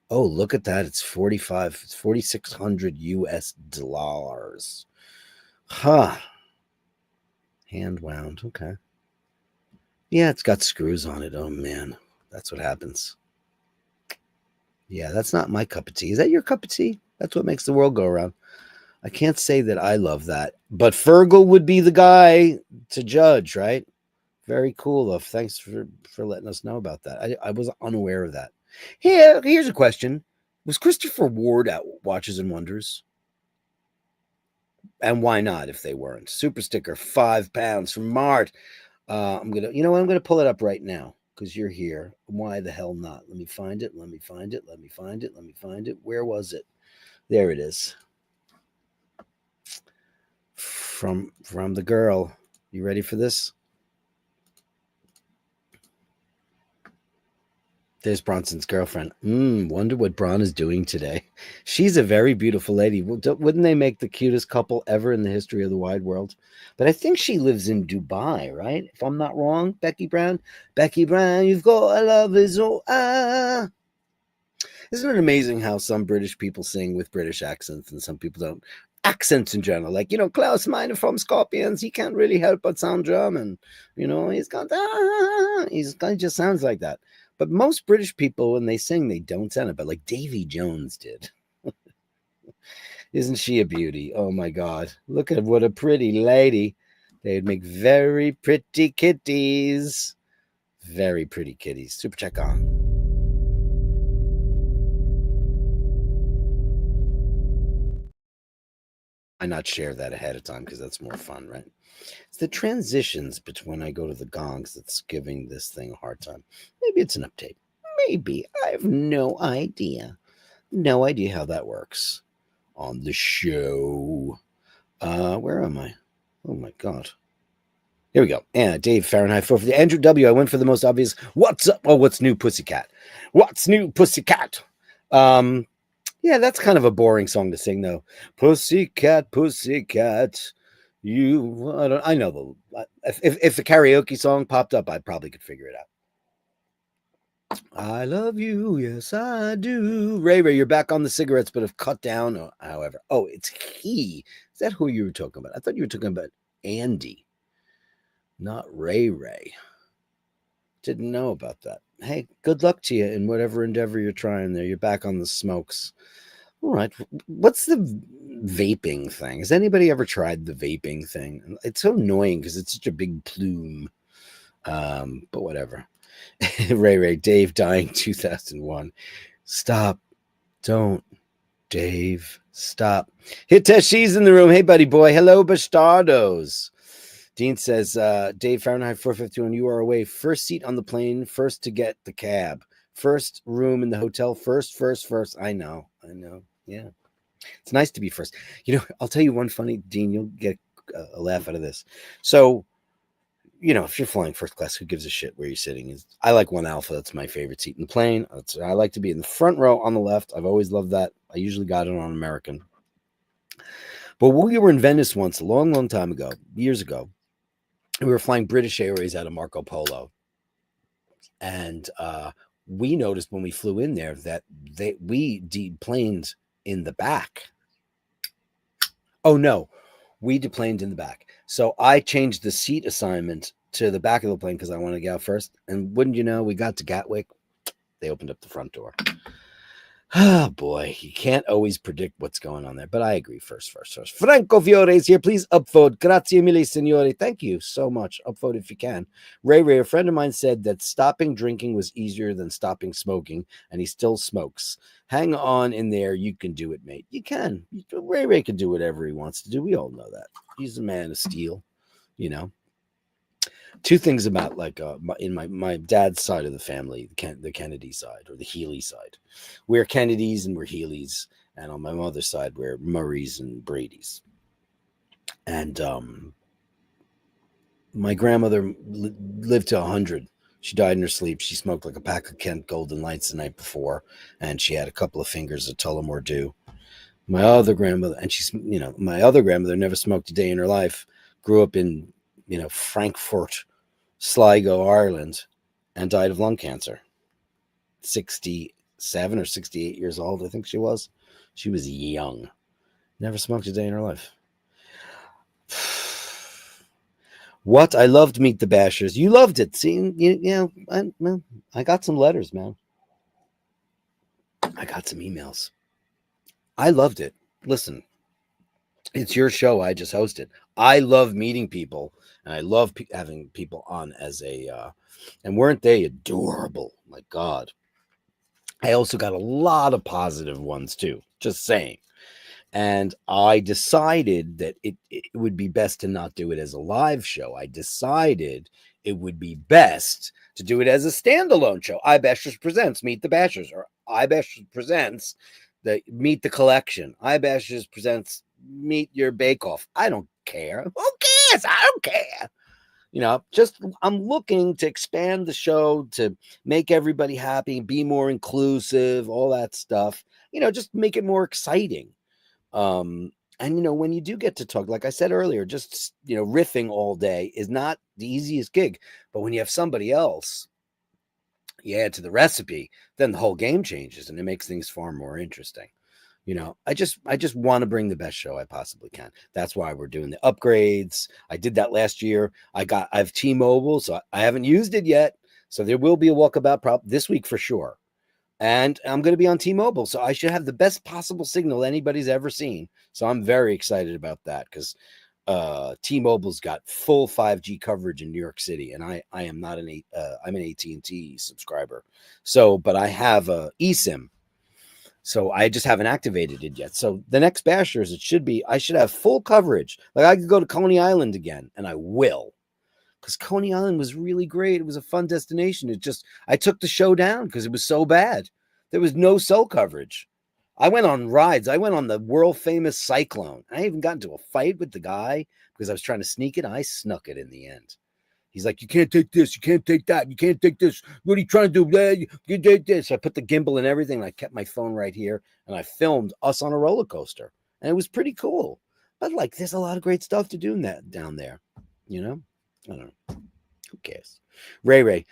Oh, look at that. It's 4,600 US dollars. Huh. Hand wound. Okay. Yeah, it's got screws on it. Oh, man. That's what happens. Yeah, that's not my cup of tea. Is that your cup of tea? That's what makes the world go around. I can't say that I love that. But Fergal would be the guy to judge, right? Very cool, though. Thanks for letting us know about that. I was unaware of that. Here's a question. Was Christopher Ward at Watches and Wonders? And why not if they weren't? Super sticker, £5 from Mart. I'm gonna pull it up right now because you're here. Why the hell not? Let me find it. Where was it? There it is. From the girl. You ready for this? There's Bronson's girlfriend. Wonder what Bron is doing today. She's a very beautiful lady. Wouldn't they make the cutest couple ever in the history of the wide world? But I think she lives in Dubai, right? If I'm not wrong, Becky Brown. Becky Brown, you've got a love is all. Isn't it amazing how some British people sing with British accents and some people don't? Accents in general, like Klaus Meine from Scorpions, he can't really help but sound German. He just sounds like that. But most British people, when they sing, they don't sound it. But like Davy Jones did. Isn't she a beauty? Oh my God! Look at what a pretty lady. They'd make very pretty kitties. Very pretty kitties. Super check on. I not share that ahead of time because that's more fun, right? It's the transitions between when I go to the gongs that's giving this thing a hard time. Maybe it's an update. Maybe. I have no idea. No idea how that works on the show. Where am I? Oh my god. Here we go. And Dave Fahrenheit 450. Andrew W. I went for the most obvious. What's up? Oh, what's new, Pussycat? What's new, Pussycat? Yeah, that's kind of a boring song to sing, though. Pussycat, Pussycat. I know if the karaoke song popped up, I probably could figure it out. I love you, yes I do. Ray Ray, you're back on the cigarettes, but have cut down. However, oh, it's he. Is that who you were talking about? I thought you were talking about Andy, not Ray Ray. Didn't know about that. Hey, good luck to you in whatever endeavor you're trying there. You're back on the smokes. All right. What's the vaping thing? Has anybody ever tried the vaping thing? It's so annoying because it's such a big plume. But whatever. Ray Ray, Dave dying 2001. Stop. Don't. Dave, stop. Hiteshi's in the room. Hey, buddy boy. Hello, Bastardos. Dean says, Dave Fahrenheit 451, you are away. First seat on the plane, first to get the cab. First room in the hotel, first. I know. Yeah. It's nice to be first. You know, I'll tell you one funny, Dean, you'll get a laugh out of this. So, you know, if you're flying first class, who gives a shit where you're sitting? I like one alpha. That's my favorite seat in the plane. I like to be in the front row on the left. I've always loved that. I usually got it on American. But we were in Venice once, a long, long time ago, years ago. We were flying British Airways out of Marco Polo. And we noticed when we flew in there that we deplaned in the back. Oh, no. We deplaned in the back. So I changed the seat assignment to the back of the plane because I wanted to get out first. And wouldn't you know, we got to Gatwick. They opened up the front door. Oh, boy. You can't always predict what's going on there. But I agree. First. Franco Fiore is here. Please upvote. Grazie mille, signore. Thank you so much. Upvote if you can. Ray, a friend of mine said that stopping drinking was easier than stopping smoking, and he still smokes. Hang on in there. You can do it, mate. You can. Ray can do whatever he wants to do. We all know that. He's a man of steel, you know. Two things about like in my dad's side of the family, the Kennedy side or the Healy side. We're Kennedys and we're Healys. And on my mother's side, we're Murrays and Bradys. And my grandmother lived to 100. She died in her sleep. She smoked like a pack of Kent Golden Lights the night before. And she had a couple of fingers of Tullamore Dew. My other grandmother, my other grandmother never smoked a day in her life, grew up in, Frankfurt, Sligo, Ireland, and died of lung cancer. 67 or 68 years old, I think she was. She was young. Never smoked a day in her life. What? I loved Meet the Bashers. You loved it. See, I got some letters, man. I got some emails. I loved it. Listen, it's your show. I just hosted. I love meeting people, and I love having people on as and weren't they adorable? My God. I also got a lot of positive ones too, just saying. And I decided that it would be best to not do it as a live show. I decided it would be best to do it as a standalone show. iBashers presents Meet the Bashers, or iBashers presents Meet the Collection. iBashers presents Meet Your Bake Off. I don't care. Who cares? I don't care. I'm looking to expand the show to make everybody happy, be more inclusive, all that stuff. Just make it more exciting. And when you do get to talk, like I said earlier, just riffing all day is not the easiest gig. But when you have somebody else you add to the recipe, then the whole game changes and it makes things far more interesting. I just want to bring the best show I possibly can. That's why we're doing the upgrades. I did that last year. I have T-Mobile, so I haven't used it yet. So there will be a walkabout prop this week for sure. And I'm going to be on T-Mobile, so I should have the best possible signal anybody's ever seen. So I'm very excited about that because T-Mobile's got full 5G coverage in New York City, and I am not I'm an AT&T subscriber. So, but I have a eSIM, so I just haven't activated it yet. So the next Bashers, I should have full coverage. Like I could go to Coney Island again, and I will, because Coney Island was really great. It was a fun destination. I took the show down because it was so bad. There was no cell coverage. I went on rides. I went on the world famous Cyclone. I even got into a fight with the guy because I was trying to sneak it. I snuck it in the end. He's like, you can't take this. You can't take that. You can't take this. What are you trying to do? You did this. I put the gimbal and everything. And I kept my phone right here and I filmed us on a roller coaster. And it was pretty cool. But like, there's a lot of great stuff to do down there. You know? I don't know. Who cares? Ray.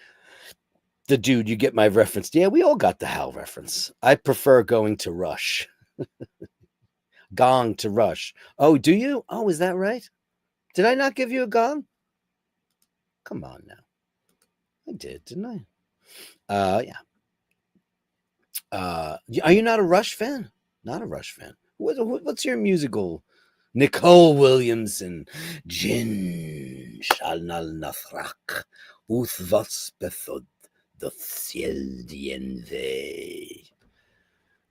The dude, you get my reference. Yeah, we all got the Hal reference. I prefer going to Rush. Gong to Rush. Oh, do you? Oh, is that right? Did I not give you a gong? Come on now. I did, didn't I? Yeah. Are you not a Rush fan? Not a Rush fan. What's your musical? Nicole Williamson. Jin Shalnal Nathrak. Uth was bethod.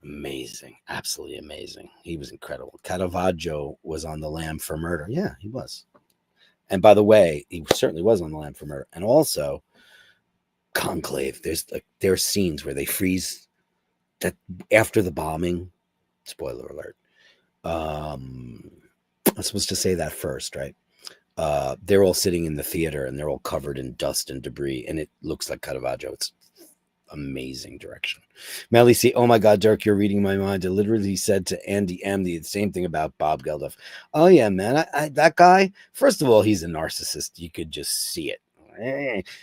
Amazing, absolutely amazing. He was incredible. Caravaggio was on the Lamb for Murder. Yeah, he was. And by the way, he certainly was on the Lamb for Murder. And also, Conclave. There are scenes where they freeze that after the bombing. Spoiler alert. I'm supposed to say that first, right? They're all sitting in the theater and they're all covered in dust and debris, and it looks like Caravaggio. It's amazing direction. Melly C, oh my God, Dirk, you're reading my mind. I literally said to Andy M the same thing about Bob Geldof. Oh yeah, man, that guy. First of all, he's a narcissist. You could just see it.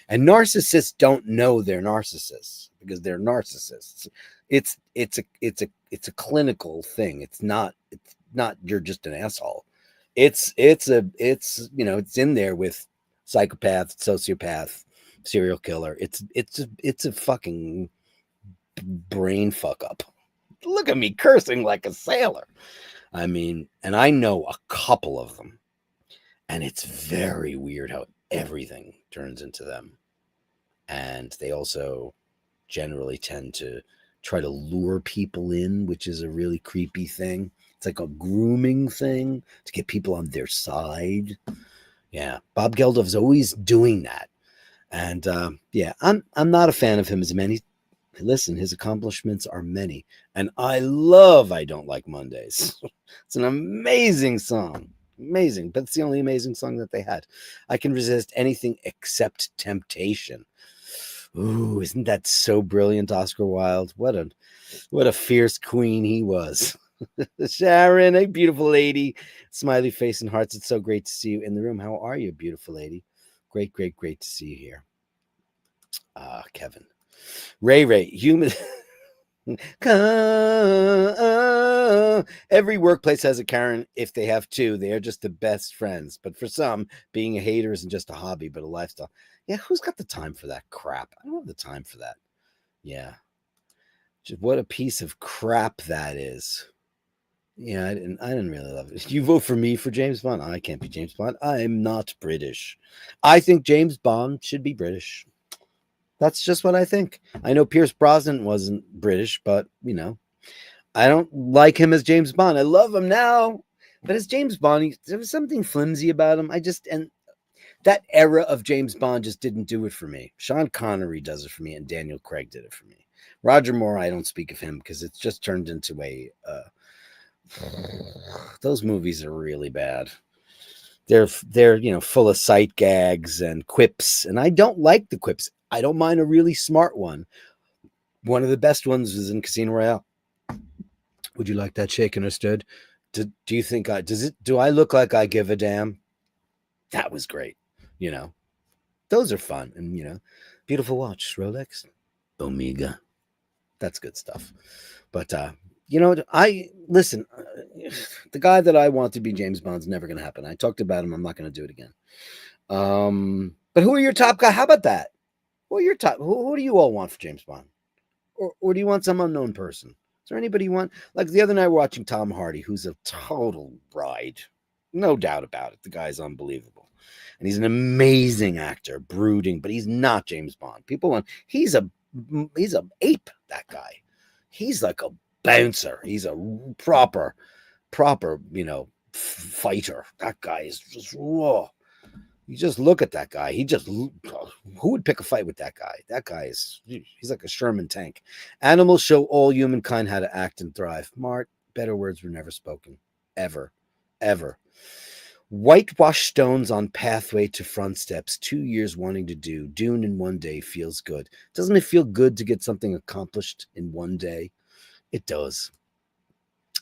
And narcissists don't know they're narcissists because they're narcissists. It's a clinical thing. It's not you're just an asshole. It's in there with psychopath, sociopath, serial killer. It's a fucking brain fuck up. Look at me cursing like a sailor. I mean, and I know a couple of them, and it's very weird how everything turns into them. And they also generally tend to try to lure people in, which is a really creepy thing. It's like a grooming thing to get people on their side. Yeah, Bob Geldof's always doing that. And yeah, I'm not a fan of him as a man. Listen, his accomplishments are many. And I love I Don't Like Mondays. It's an amazing song. Amazing. But it's the only amazing song that they had. I Can Resist Anything Except Temptation. Ooh, isn't that so brilliant, Oscar Wilde? What a fierce queen he was. Sharon, a beautiful lady. Smiley face and hearts. It's so great to see you in the room. How are you, beautiful lady? Great to see you here. Kevin. Ray, human. Every workplace has a Karen. If they have two, they are just the best friends. But for some, being a hater isn't just a hobby, but a lifestyle. Yeah, who's got the time for that crap? I don't have the time for that. Yeah. Just what a piece of crap that is. Yeah, I didn't really love it. You vote for me for James Bond? I can't be James Bond. I'm not British. I think James Bond should be British. That's just what I think. I know Pierce Brosnan wasn't British, but I don't like him as James Bond. I love him now, but as James Bond, there was something flimsy about him. And that era of James Bond just didn't do it for me. Sean Connery does it for me, and Daniel Craig did it for me. Roger Moore, I don't speak of him because it's just turned into a. Those movies are really bad. They're full of sight gags and quips, and I don't like the quips. I don't mind a really smart one. One of the best ones was in Casino Royale. Would you like that shaken or stirred? Do you think do I look like I give a damn? That was great. Those are fun, and beautiful watch, Rolex, Omega. That's good stuff. But I listen. The guy that I want to be James Bond's never going to happen. I talked about him. I'm not going to do it again. But who are your top guys? How about that? Who are your top? Who do you all want for James Bond? Or do you want some unknown person? Is there anybody you want? Like the other night, we're watching Tom Hardy, who's a total bride. No doubt about it. The guy's unbelievable. And he's an amazing actor, brooding, but he's not James Bond. People want he's a ape, that guy. He's like a bouncer. He's a proper, fighter. That guy is just whoa. You just look at that guy. Who would pick a fight with that guy? That guy he's like a Sherman tank. Animals show all humankind how to act and thrive. Mart, better words were never spoken. Ever. Ever. Whitewashed stones on pathway to front steps. 2 years wanting to do. Dune in one day feels good. Doesn't it feel good to get something accomplished in one day? It does.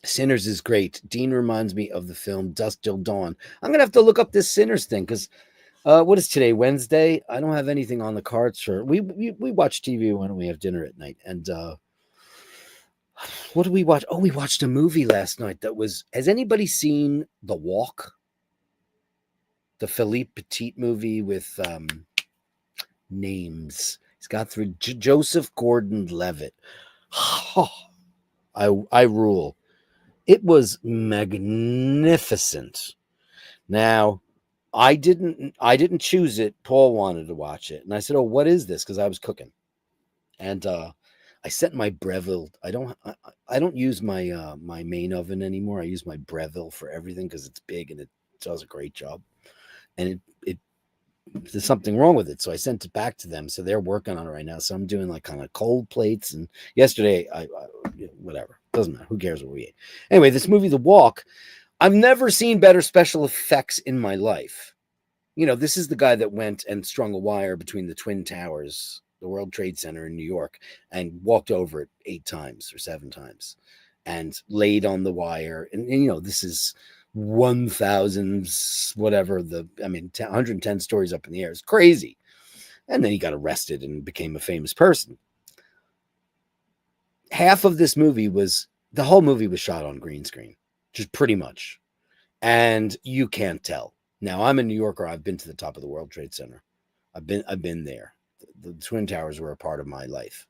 Sinners is great. Dean reminds me of the film Dusk Till Dawn. I'm going to have to look up this Sinners thing because what is today? Wednesday? I don't have anything on the cards for we watch TV when we have dinner at night. And what did we watch? Oh, we watched a movie last night that was. Has anybody seen The Walk? The Philippe Petit movie with names. He's got through Joseph Gordon-Levitt. I rule. It was magnificent. Now, I didn't choose it. Paul wanted to watch it, and I said, "Oh, what is this?" Because I was cooking, and I set my Breville. I don't use my my main oven anymore. I use my Breville for everything because it's big and it does a great job. And it there's something wrong with it, so I sent it back to them. So they're working on it right now. So I'm doing like kind of cold plates. And yesterday, I whatever, doesn't matter. Who cares what we ate? Anyway, this movie, The Walk. I've never seen better special effects in my life. This is the guy that went and strung a wire between the Twin Towers, the World Trade Center in New York, and walked over it 8 times or 7 times and laid on the wire. And this is 1,000 whatever 110 stories up in the air. It's crazy. And then he got arrested and became a famous person. Half of this movie the whole movie was shot on green screen, just pretty much. And you can't tell. Now, I'm a New Yorker. I've been to the top of the World Trade Center. I've been there. The Twin Towers were a part of my life.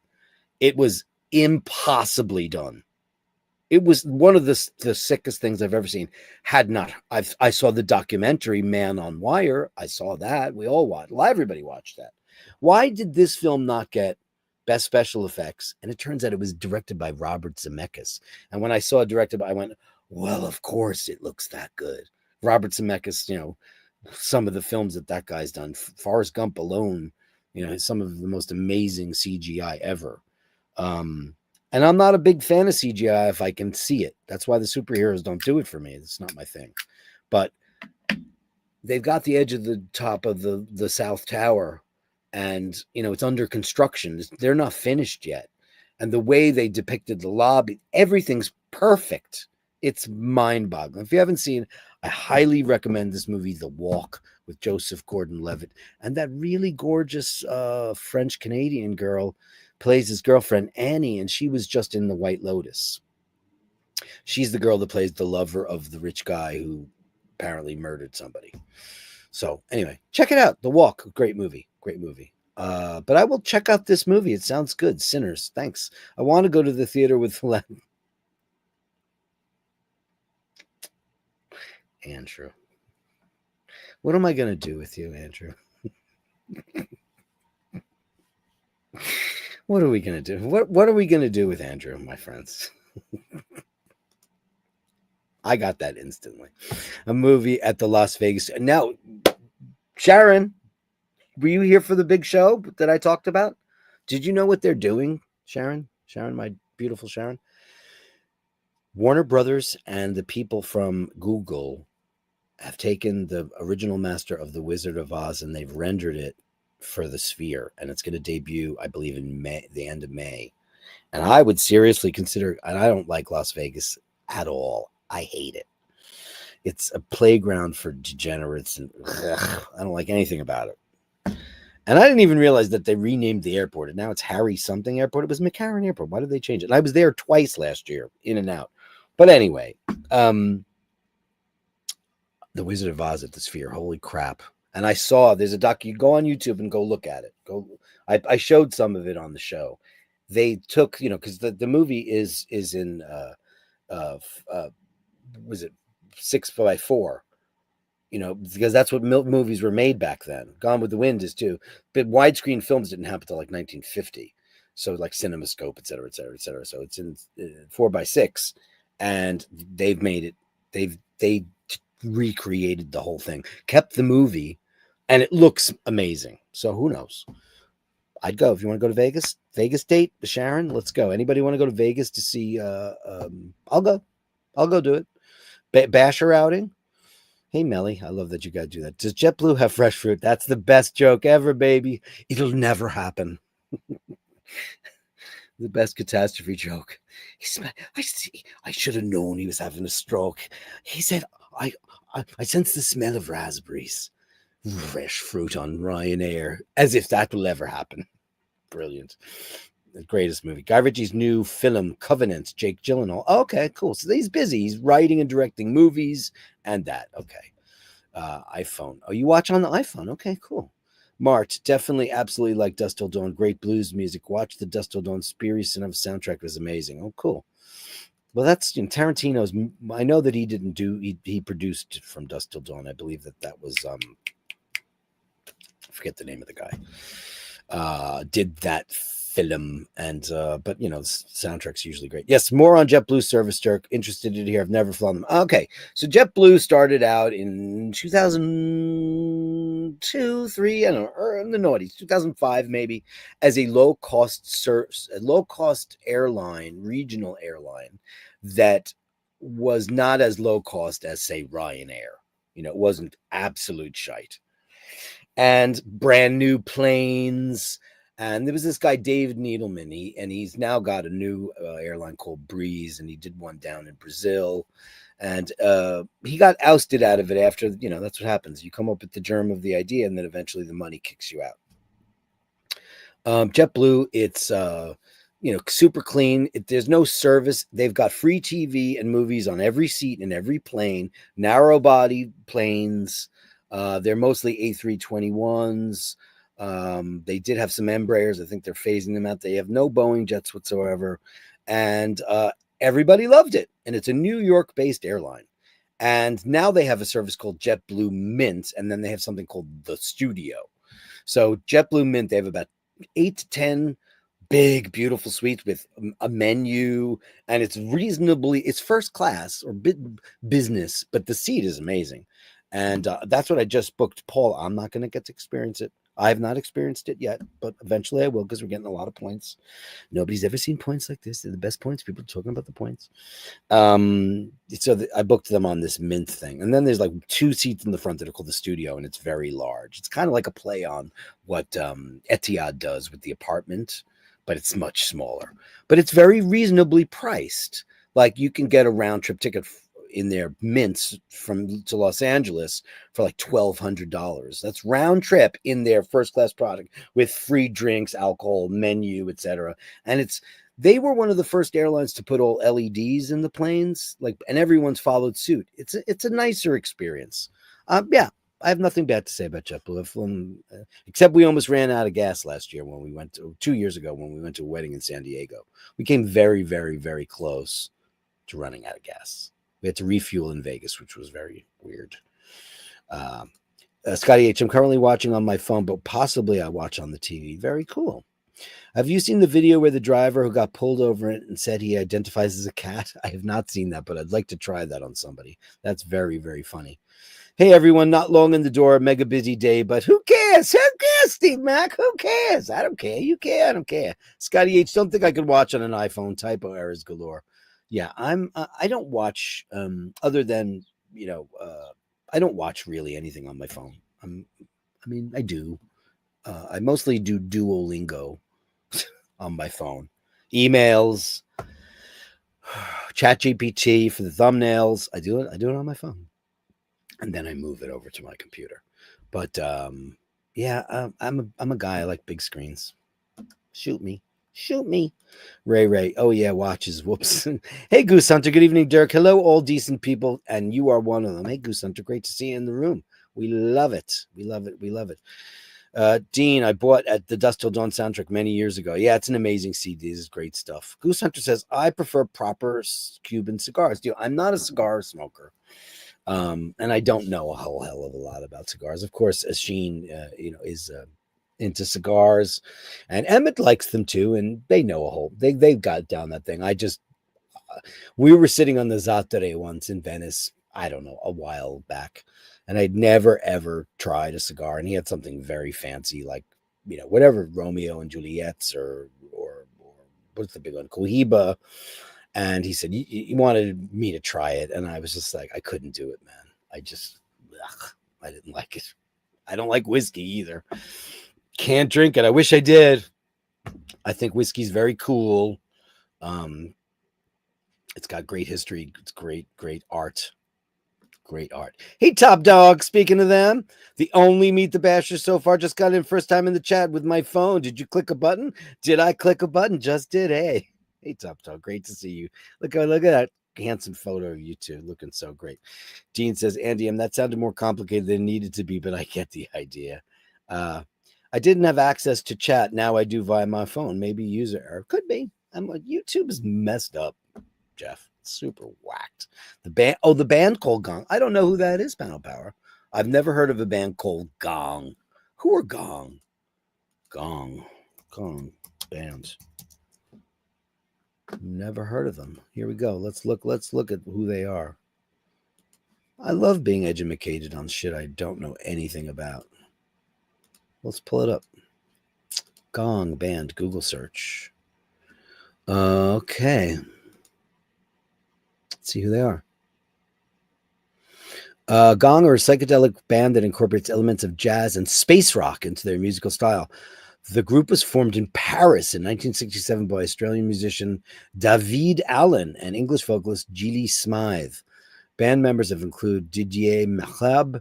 It was impossibly done. It was one of the sickest things I've ever seen. I saw the documentary Man on Wire. I saw that. We all watched. Everybody watched that. Why did this film not get Best Special Effects? And it turns out it was directed by Robert Zemeckis. And when I saw it directed, I went, well, of course it looks that good. Robert Zemeckis, some of the films that guy's done. Forrest Gump alone, some of the most amazing CGI ever. And I'm not a big fan of CGI if I can see it. That's why the superheroes don't do it for me. It's not my thing. But they've got the edge of the top of the South Tower, and it's under construction. They're not finished yet. And the way they depicted the lobby, everything's perfect. It's mind-boggling. If you haven't seen, I highly recommend this movie, The Walk, with Joseph Gordon-Levitt. And that really gorgeous French-Canadian girl plays his girlfriend, Annie, and she was just in The White Lotus. She's the girl that plays the lover of the rich guy who apparently murdered somebody. So anyway, check it out. The Walk, great movie. But I will check out this movie. It sounds good. Sinners, thanks. I want to go to the theater with Andrew. What am I going to do with you, Andrew? What are we going to do? What are we going to do with Andrew, my friends? I got that instantly. A movie at the Las Vegas. Now, Sharon, were you here for the big show that I talked about? Did you know what they're doing, Sharon? Sharon, my beautiful Sharon? Warner Brothers and the people from Google have taken the original master of The Wizard of Oz and they've rendered it for the Sphere, and it's going to debut, I believe, in May, the end of May. And I would seriously consider, and I don't like Las Vegas at all. I hate it. It's a playground for degenerates, and I don't like anything about it. And I didn't even realize that they renamed the airport, and now it's Harry something Airport. It was McCarran Airport. Why did they change it? And I was there twice last year, in and out. But anyway, The Wizard of Oz at the Sphere. Holy crap. And I saw, there's a doc, you go on YouTube and go look at it. I showed some of it on the show. They took, because the movie is in, was it 6x4? You know, because that's what movies were made back then. Gone with the Wind is too, but widescreen films didn't happen until like 1950. So like CinemaScope, et cetera, et cetera, et cetera. So it's in 4:6, and they've made it. They recreated the whole thing, kept the movie, and it looks amazing. So who knows? I'd go if you want to go to Vegas. Vegas date, Sharon. Let's go. Anybody want to go to Vegas to see? I'll go. I'll go do it. Basher outing. Hey, Melly, I love that you guys do that. Does JetBlue have fresh fruit? That's the best joke ever, baby. It'll never happen. The best catastrophe joke. I see. I should have known he was having a stroke. He said, I sense the smell of raspberries. Fresh fruit on Ryanair. As if that will ever happen. Brilliant. The greatest movie. Guy Ritchie's new film, Covenant, Jake Gyllenhaal. Okay, cool. So he's busy. He's writing and directing movies and that. Okay. iPhone. Oh, you watch on the iPhone. Okay, cool. Mart, definitely, absolutely like Dust Till Dawn. Great blues music. Watch the Dust Till Dawn Speary Cinema soundtrack was amazing. Oh, cool. Well, that's Tarantino's. I know that he didn't do. He produced from Dust Till Dawn. I believe that was. I forget the name of the guy. Did that film, and but the soundtrack's usually great. Yes, more on JetBlue service, Dirk. Interested to hear. I've never flown them. Okay, so JetBlue started out in 2002, 3, I don't know, or in the noughties, 2005 maybe, as a low cost airline, regional airline that was not as low cost as say Ryanair. It wasn't absolute shite, and brand new planes. And there was this guy, David Needleman, he's now got a new airline called Breeze, and he did one down in Brazil. And he got ousted out of it after, that's what happens. You come up with the germ of the idea, and then eventually the money kicks you out. JetBlue, it's, super clean. There's no service. They've got free TV and movies on every seat in every plane, narrow body planes. They're mostly A321s. They did have some Embraers. I think they're phasing them out. They have no Boeing jets whatsoever. And everybody loved it. And it's a New York-based airline. And now they have a service called JetBlue Mint, and then they have something called The Studio. So JetBlue Mint, they have about 8 to 10 big, beautiful suites with a menu, and it's first class or business, but the seat is amazing. And that's what I just booked. Paul, I'm not going to get to experience it. I have not experienced it yet, but eventually I will, because we're getting a lot of points. Nobody's ever seen points like this. They're the best points. People are talking about the points. I booked them on this Mint thing. And then there's like 2 seats in the front that are called The Studio, and it's very large. It's kind of like a play on what Etihad does with the apartment, but it's much smaller. But it's very reasonably priced. Like, you can get a round trip ticket in their Mints to Los Angeles for like $1,200. That's round trip in their first class product with free drinks, alcohol, menu, etc. And they were one of the first airlines to put all LEDs in the planes, and everyone's followed suit. It's a nicer experience. Yeah, I have nothing bad to say about JetBlue, except we almost ran out of gas last year when we went 2 years ago when we went to a wedding in San Diego. We came very, very, very close to running out of gas. We had to refuel in Vegas, which was very weird. Scotty H, I'm currently watching on my phone, but possibly I watch on the TV. Very cool. Have you seen the video where the driver who got pulled over and said he identifies as a cat? I have not seen that, but I'd like to try that on somebody. That's very, very funny. Hey, everyone, not long in the door, mega busy day, but who cares? Who cares, Steve Mac? Who cares? I don't care. You care? I don't care. Scotty H, don't think I could watch on an iPhone. Typo errors galore. Yeah, I don't watch other than, I don't watch really anything on my phone. I do. I mostly do Duolingo on my phone. Emails, ChatGPT for the thumbnails. I do it on my phone. And then I move it over to my computer. But I'm a guy. I like big screens. Shoot me. Ray. Oh yeah, watches. Whoops. Hey, Goose Hunter. Good evening, Dirk. Hello, all decent people, and you are one of them. Hey, Goose Hunter. Great to see you in the room. We love it. We love it. Dean, I bought at the Dust Till Dawn soundtrack many years ago. Yeah, it's an amazing CD. This is great stuff. Goose Hunter says, I prefer proper Cuban cigars. I'm not a cigar smoker. And I don't know a whole hell of a lot about cigars. Of course, Asheen, is into cigars, and Emmett likes them too, and they know a whole. They've got down that thing. We were sitting on the Zattere once in Venice. I don't know, a while back, and I'd never ever tried a cigar, and he had something very fancy, like whatever Romeo and Juliet's or what's the big one, Cohiba. And he said he wanted me to try it, and I was just like, I couldn't do it, man. I didn't like it. I don't like whiskey either. Can't drink it. I wish I did. I think whiskey's very cool. It's got great history. It's great art. Great art. Hey, Top Dog. Speaking of them, the only Meet the Basher so far just got in first time in the chat with my phone. Did you click a button? Did I click a button? Just did. Hey, Top Dog. Great to see you. Look at that handsome photo of you two, looking so great. Dean says, Andy, that sounded more complicated than it needed to be, but I get the idea. I didn't have access to chat. Now I do via my phone. Maybe user error. Could be. YouTube is messed up, Jeff. Super whacked. The band called Gong. I don't know who that is, Panel Power. I've never heard of a band called Gong. Who are Gong? Gong bands. Never heard of them. Here we go. Let's look at who they are. I love being educated on shit I don't know anything about. Let's pull it up. Gong band, Google search. Okay. Let's see who they are. Gong are a psychedelic band that incorporates elements of jazz and space rock into their musical style. The group was formed in Paris in 1967 by Australian musician David Allen and English vocalist Geely Smythe. Band members have included Didier Machlab,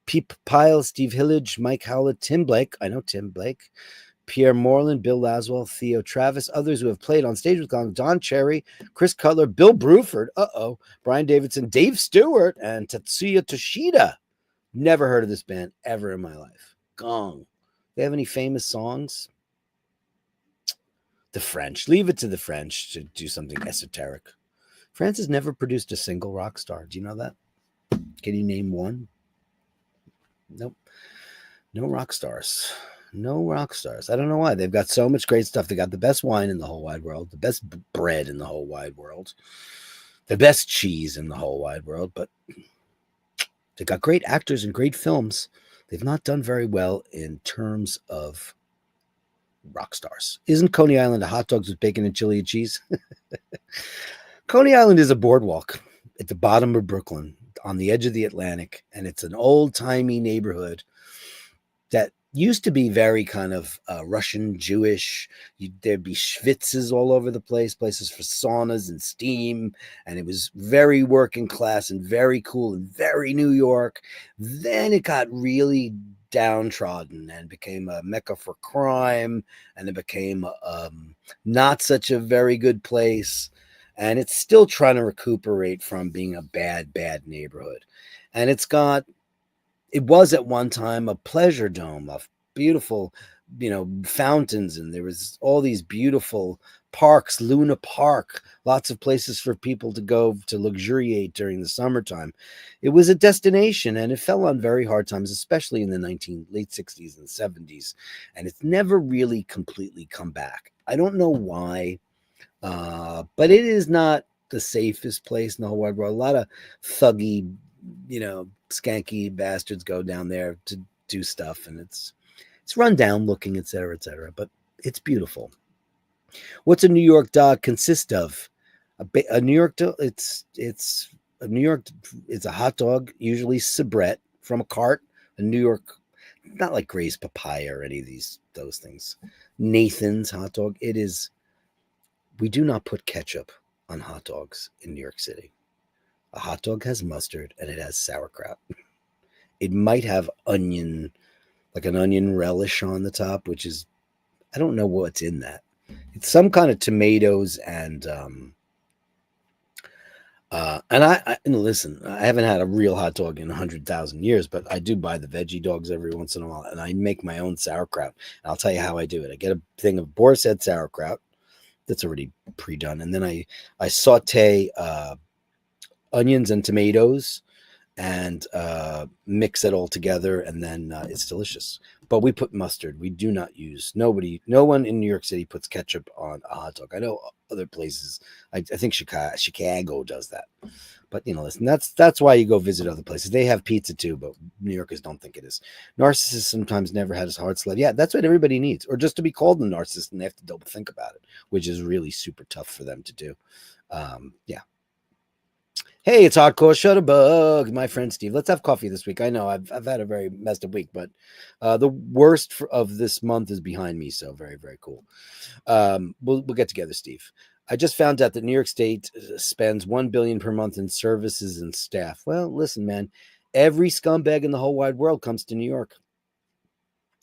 Peep Pyle, Steve Hillage, Mike Howlett, Tim Blake. I know Tim Blake. Pierre Moreland, Bill Laswell, Theo Travis, others who have played on stage with Gong, Don Cherry, Chris Cutler, Bill Bruford, Brian Davidson, Dave Stewart, and Tatsuya Toshida. Never heard of this band ever in my life. Gong. They have any famous songs? The French. Leave it to the French to do something esoteric. France has never produced a single rock star. Do you know that? Can you name one? Nope. No rock stars. No rock stars. I don't know why. They've got so much great stuff. They got the best wine in the whole wide world, the best bread in the whole wide world, the best cheese in the whole wide world, but they got great actors and great films. They've not done very well in terms of rock stars. Isn't Coney Island a hot dogs with bacon and chili and cheese? Coney Island is a boardwalk at the bottom of Brooklyn on the edge of the Atlantic, and it's an old-timey neighborhood that used to be very kind of Russian Jewish. There'd be schwitzes all over the place, places for saunas and steam, and it was very working class and very cool and very New York. Then it got really downtrodden and became a mecca for crime, and it became not such a very good place, and it's still trying to recuperate from being a bad neighborhood. And it was at one time a pleasure dome of beautiful, fountains, and there was all these beautiful parks, Luna Park, lots of places for people to go to luxuriate during the summertime. It was a destination, and it fell on very hard times, especially in the late 60s and 70s, and it's never really completely come back. I don't know why, but it is not the safest place in the whole wide world. A lot of thuggy, skanky bastards go down there to do stuff, and it's run down looking, etc., but it's beautiful. What's a New York dog consist of? A New York dog, it's a hot dog, usually soubrette from a cart. A New York, not like Gray's Papaya or any of those things. Nathan's hot dog. It is. We do not put ketchup on hot dogs in New York City. A hot dog has mustard and it has sauerkraut. It might have onion, like an onion relish on the top, which is, I don't know what's in that. It's some kind of tomatoes and listen, I haven't had a real hot dog in 100,000 years, but I do buy the veggie dogs every once in a while, and I make my own sauerkraut. And I'll tell you how I do it. I get a thing of boar's head sauerkraut that's already pre-done, and then I saute onions and tomatoes and mix it all together, and then it's delicious. But we put mustard. We do not use, no one in New York City puts ketchup on a hot dog. I know other places. I think Chicago does that. But listen, that's why you go visit other places. They have pizza too, but New Yorkers don't think it is. Narcissists sometimes never had his heart slave. Yeah, that's what everybody needs, or just to be called a narcissist, and they have to double think about it, which is really super tough for them to do. Yeah. Hey, it's Hardcore Shutterbug, my friend Steve. Let's have coffee this week. I know I've had a very messed up week, but the worst of this month is behind me, so very, very cool. We'll get together, Steve. I just found out that New York State spends $1 billion per month in services and staff. Well, listen, man, every scumbag in the whole wide world comes to New York.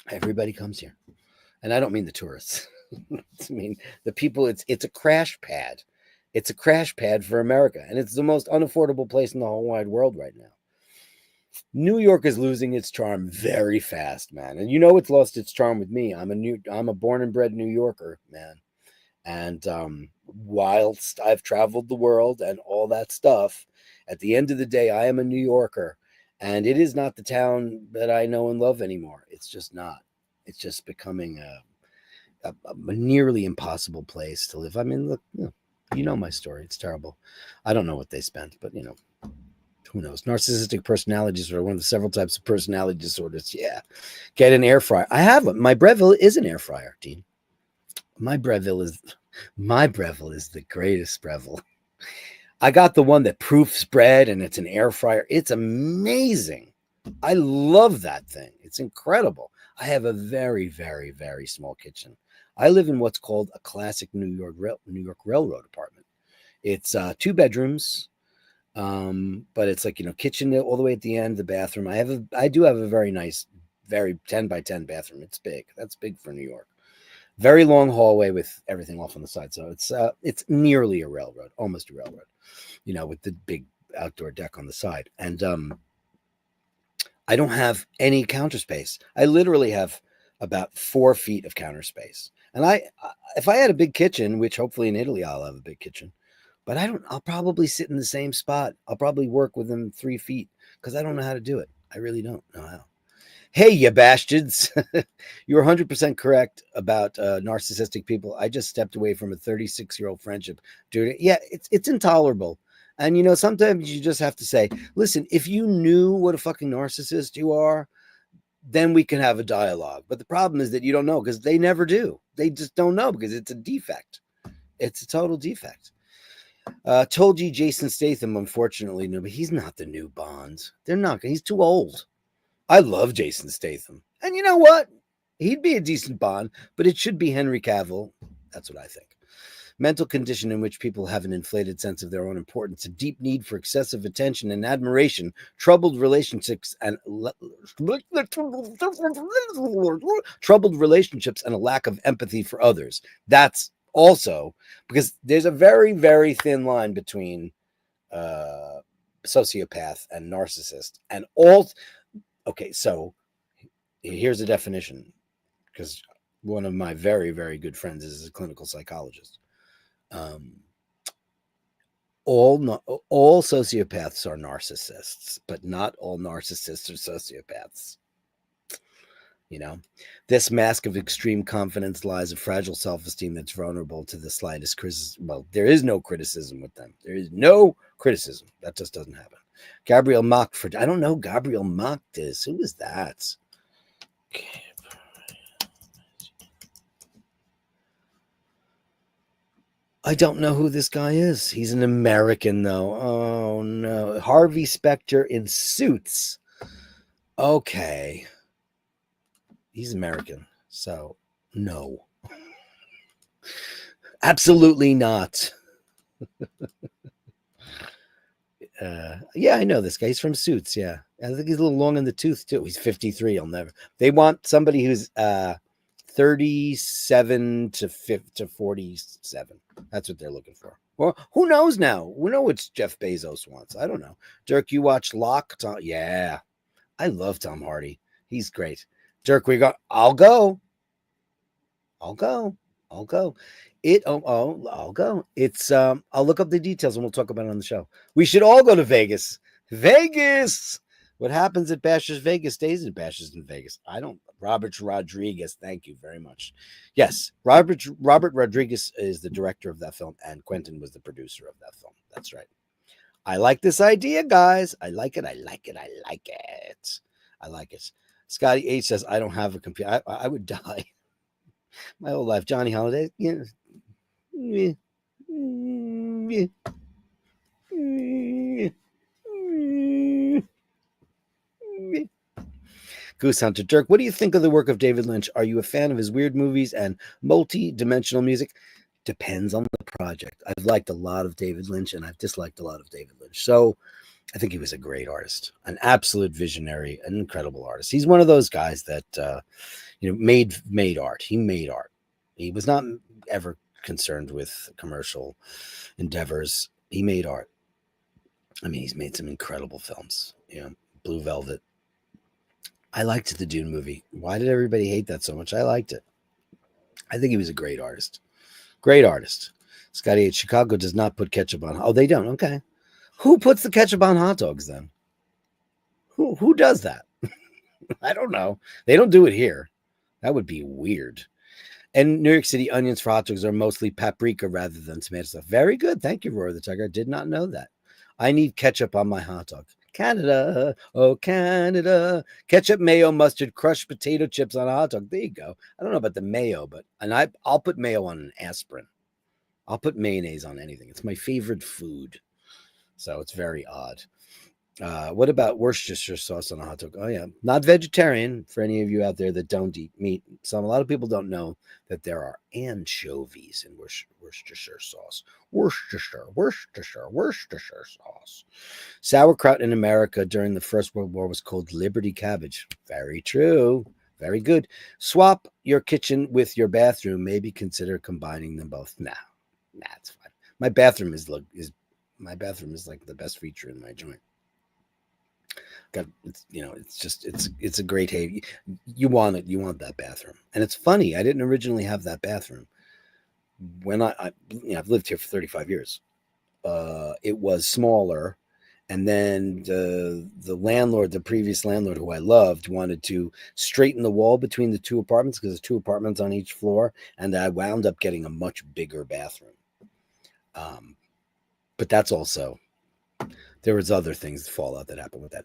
Everybody comes here, and I don't mean the tourists. I mean the people. It's a crash pad. It's a crash pad for America, and it's the most unaffordable place in the whole wide world right now. New York is losing its charm very fast, man. And it's lost its charm with me. I'm a born and bred New Yorker, man. And whilst I've traveled the world and all that stuff, at the end of the day, I am a New Yorker, and it is not the town that I know and love anymore. It's just not. It's just becoming a nearly impossible place to live. I mean, look, you know my story. It's terrible. I don't know what they spent, but who knows? Narcissistic personality disorder, one of the several types of personality disorders. Yeah. Get an air fryer. I have one. My Breville is an air fryer, Dean. My Breville is the greatest Breville. I got the one that proofs bread, and it's an air fryer. It's amazing. I love that thing. It's incredible. I have a very, very, very small kitchen. I live in what's called a classic New York Railroad apartment. It's 2 bedrooms, but it's like kitchen all the way at the end, the bathroom. I do have a very nice, very 10 by 10 bathroom. It's big. That's big for New York. Very long hallway with everything off on the side. So it's nearly a railroad, almost a railroad, with the big outdoor deck on the side. And I don't have any counter space. I literally have about 4 feet of counter space. And if I had a big kitchen, which hopefully in Italy I'll have a big kitchen, but I'll probably sit in the same spot. I'll probably work within 3 feet because I don't know how to do it. I really don't know how. Hey, you bastards. You're 100% correct about narcissistic people. I just stepped away from a 36-year-old friendship. Dude, yeah, it's intolerable. And sometimes you just have to say, listen, if you knew what a fucking narcissist you are, then we can have a dialogue. But the problem is that you don't know because they never do. They just don't know because it's a defect. It's a total defect. Told you Jason Statham, unfortunately, no, but he's not the new Bond. They're not. He's too old. I love Jason Statham. And you know what? He'd be a decent Bond, but it should be Henry Cavill. That's what I think. Mental condition in which people have an inflated sense of their own importance, a deep need for excessive attention and admiration, troubled relationships and a lack of empathy for others. That's also because there's a very, very thin line between sociopath and narcissist. And okay, so here's a definition, because one of my very, very good friends is a clinical psychologist. All sociopaths are narcissists, but not all narcissists are sociopaths. This mask of extreme confidence lies a fragile self-esteem that's vulnerable to the slightest criticism. Well, there is no criticism with them. There is no criticism. That just doesn't happen. Gabriel Macht I don't know who Gabriel Macht is. Who is that? I don't know who this guy is. He's an American, though. Oh, no. Harvey Specter in Suits. Okay. He's American, so no. Absolutely not. Yeah, I know this guy. He's from Suits, yeah. I think he's a little long in the tooth, too. He's 53. They want somebody who's 37 to 47. That's what they're looking for. Well, who knows now? We know what Jeff Bezos wants. I don't know. Dirk, you watch Locke? Yeah. I love Tom Hardy. He's great. Dirk, I'll go. I'll go. I'll go. It's I'll look up the details and we'll talk about it on the show. We should all go to Vegas. Vegas. What happens at Bashers Vegas stays at Bashers in Vegas. I don't. Robert Rodriguez. Thank you very much. Yes, Robert Rodriguez is the director of that film, and Quentin was the producer of that film. That's right. I like this idea, guys. I like it. I like it. I like it. I like it. Scotty H says, I don't have a computer. I would die my whole life. Johnny Holiday. Yeah. Goose Hunter. Dirk, what do you think of the work of David Lynch? Are you a fan of his weird movies and multi-dimensional music? Depends on the project. I've liked a lot of David Lynch, and I've disliked a lot of David Lynch. So I think he was a great artist, an absolute visionary, an incredible artist. He's one of those guys that made art. He made art. He was not ever concerned with commercial endeavors. He made art. I mean, he's made some incredible films. Blue Velvet. I liked the Dune movie. Why did everybody hate that so much? I liked it. I think he was a great artist. Great artist. Scotty H. Chicago does not put ketchup on. Oh, they don't. Okay. Who puts the ketchup on hot dogs then? Who does that? I don't know. They don't do it here. That would be weird. And New York City onions for hot dogs are mostly paprika rather than tomato sauce. Very good. Thank you, Roy the Tiger. I did not know that. I need ketchup on my hot dog. Canada, oh Canada, ketchup, mayo, mustard, crushed potato chips on a hot dog. There you go. I don't know about the mayo, I'll put mayo on an aspirin. I'll put mayonnaise on anything. It's my favorite food. So it's very odd. What about Worcestershire sauce on a hot dog? Oh yeah, not vegetarian for any of you out there that don't eat meat. A lot of people don't know that there are anchovies in Worcestershire sauce. Worcestershire sauce. Sauerkraut in America during the First World War was called Liberty cabbage. Very true. Very good. Swap your kitchen with your bathroom. Maybe consider combining them both. Nah, it's fine. My bathroom is like the best feature in my joint. It's a great hay. You want it. You want that bathroom. And it's funny. I didn't originally have that bathroom when I've lived here for 35 years. It was smaller. And then the previous landlord who I loved, wanted to straighten the wall between the two apartments because there's two apartments on each floor. And I wound up getting a much bigger bathroom. But that's also, there was other things, fallout that happened with that.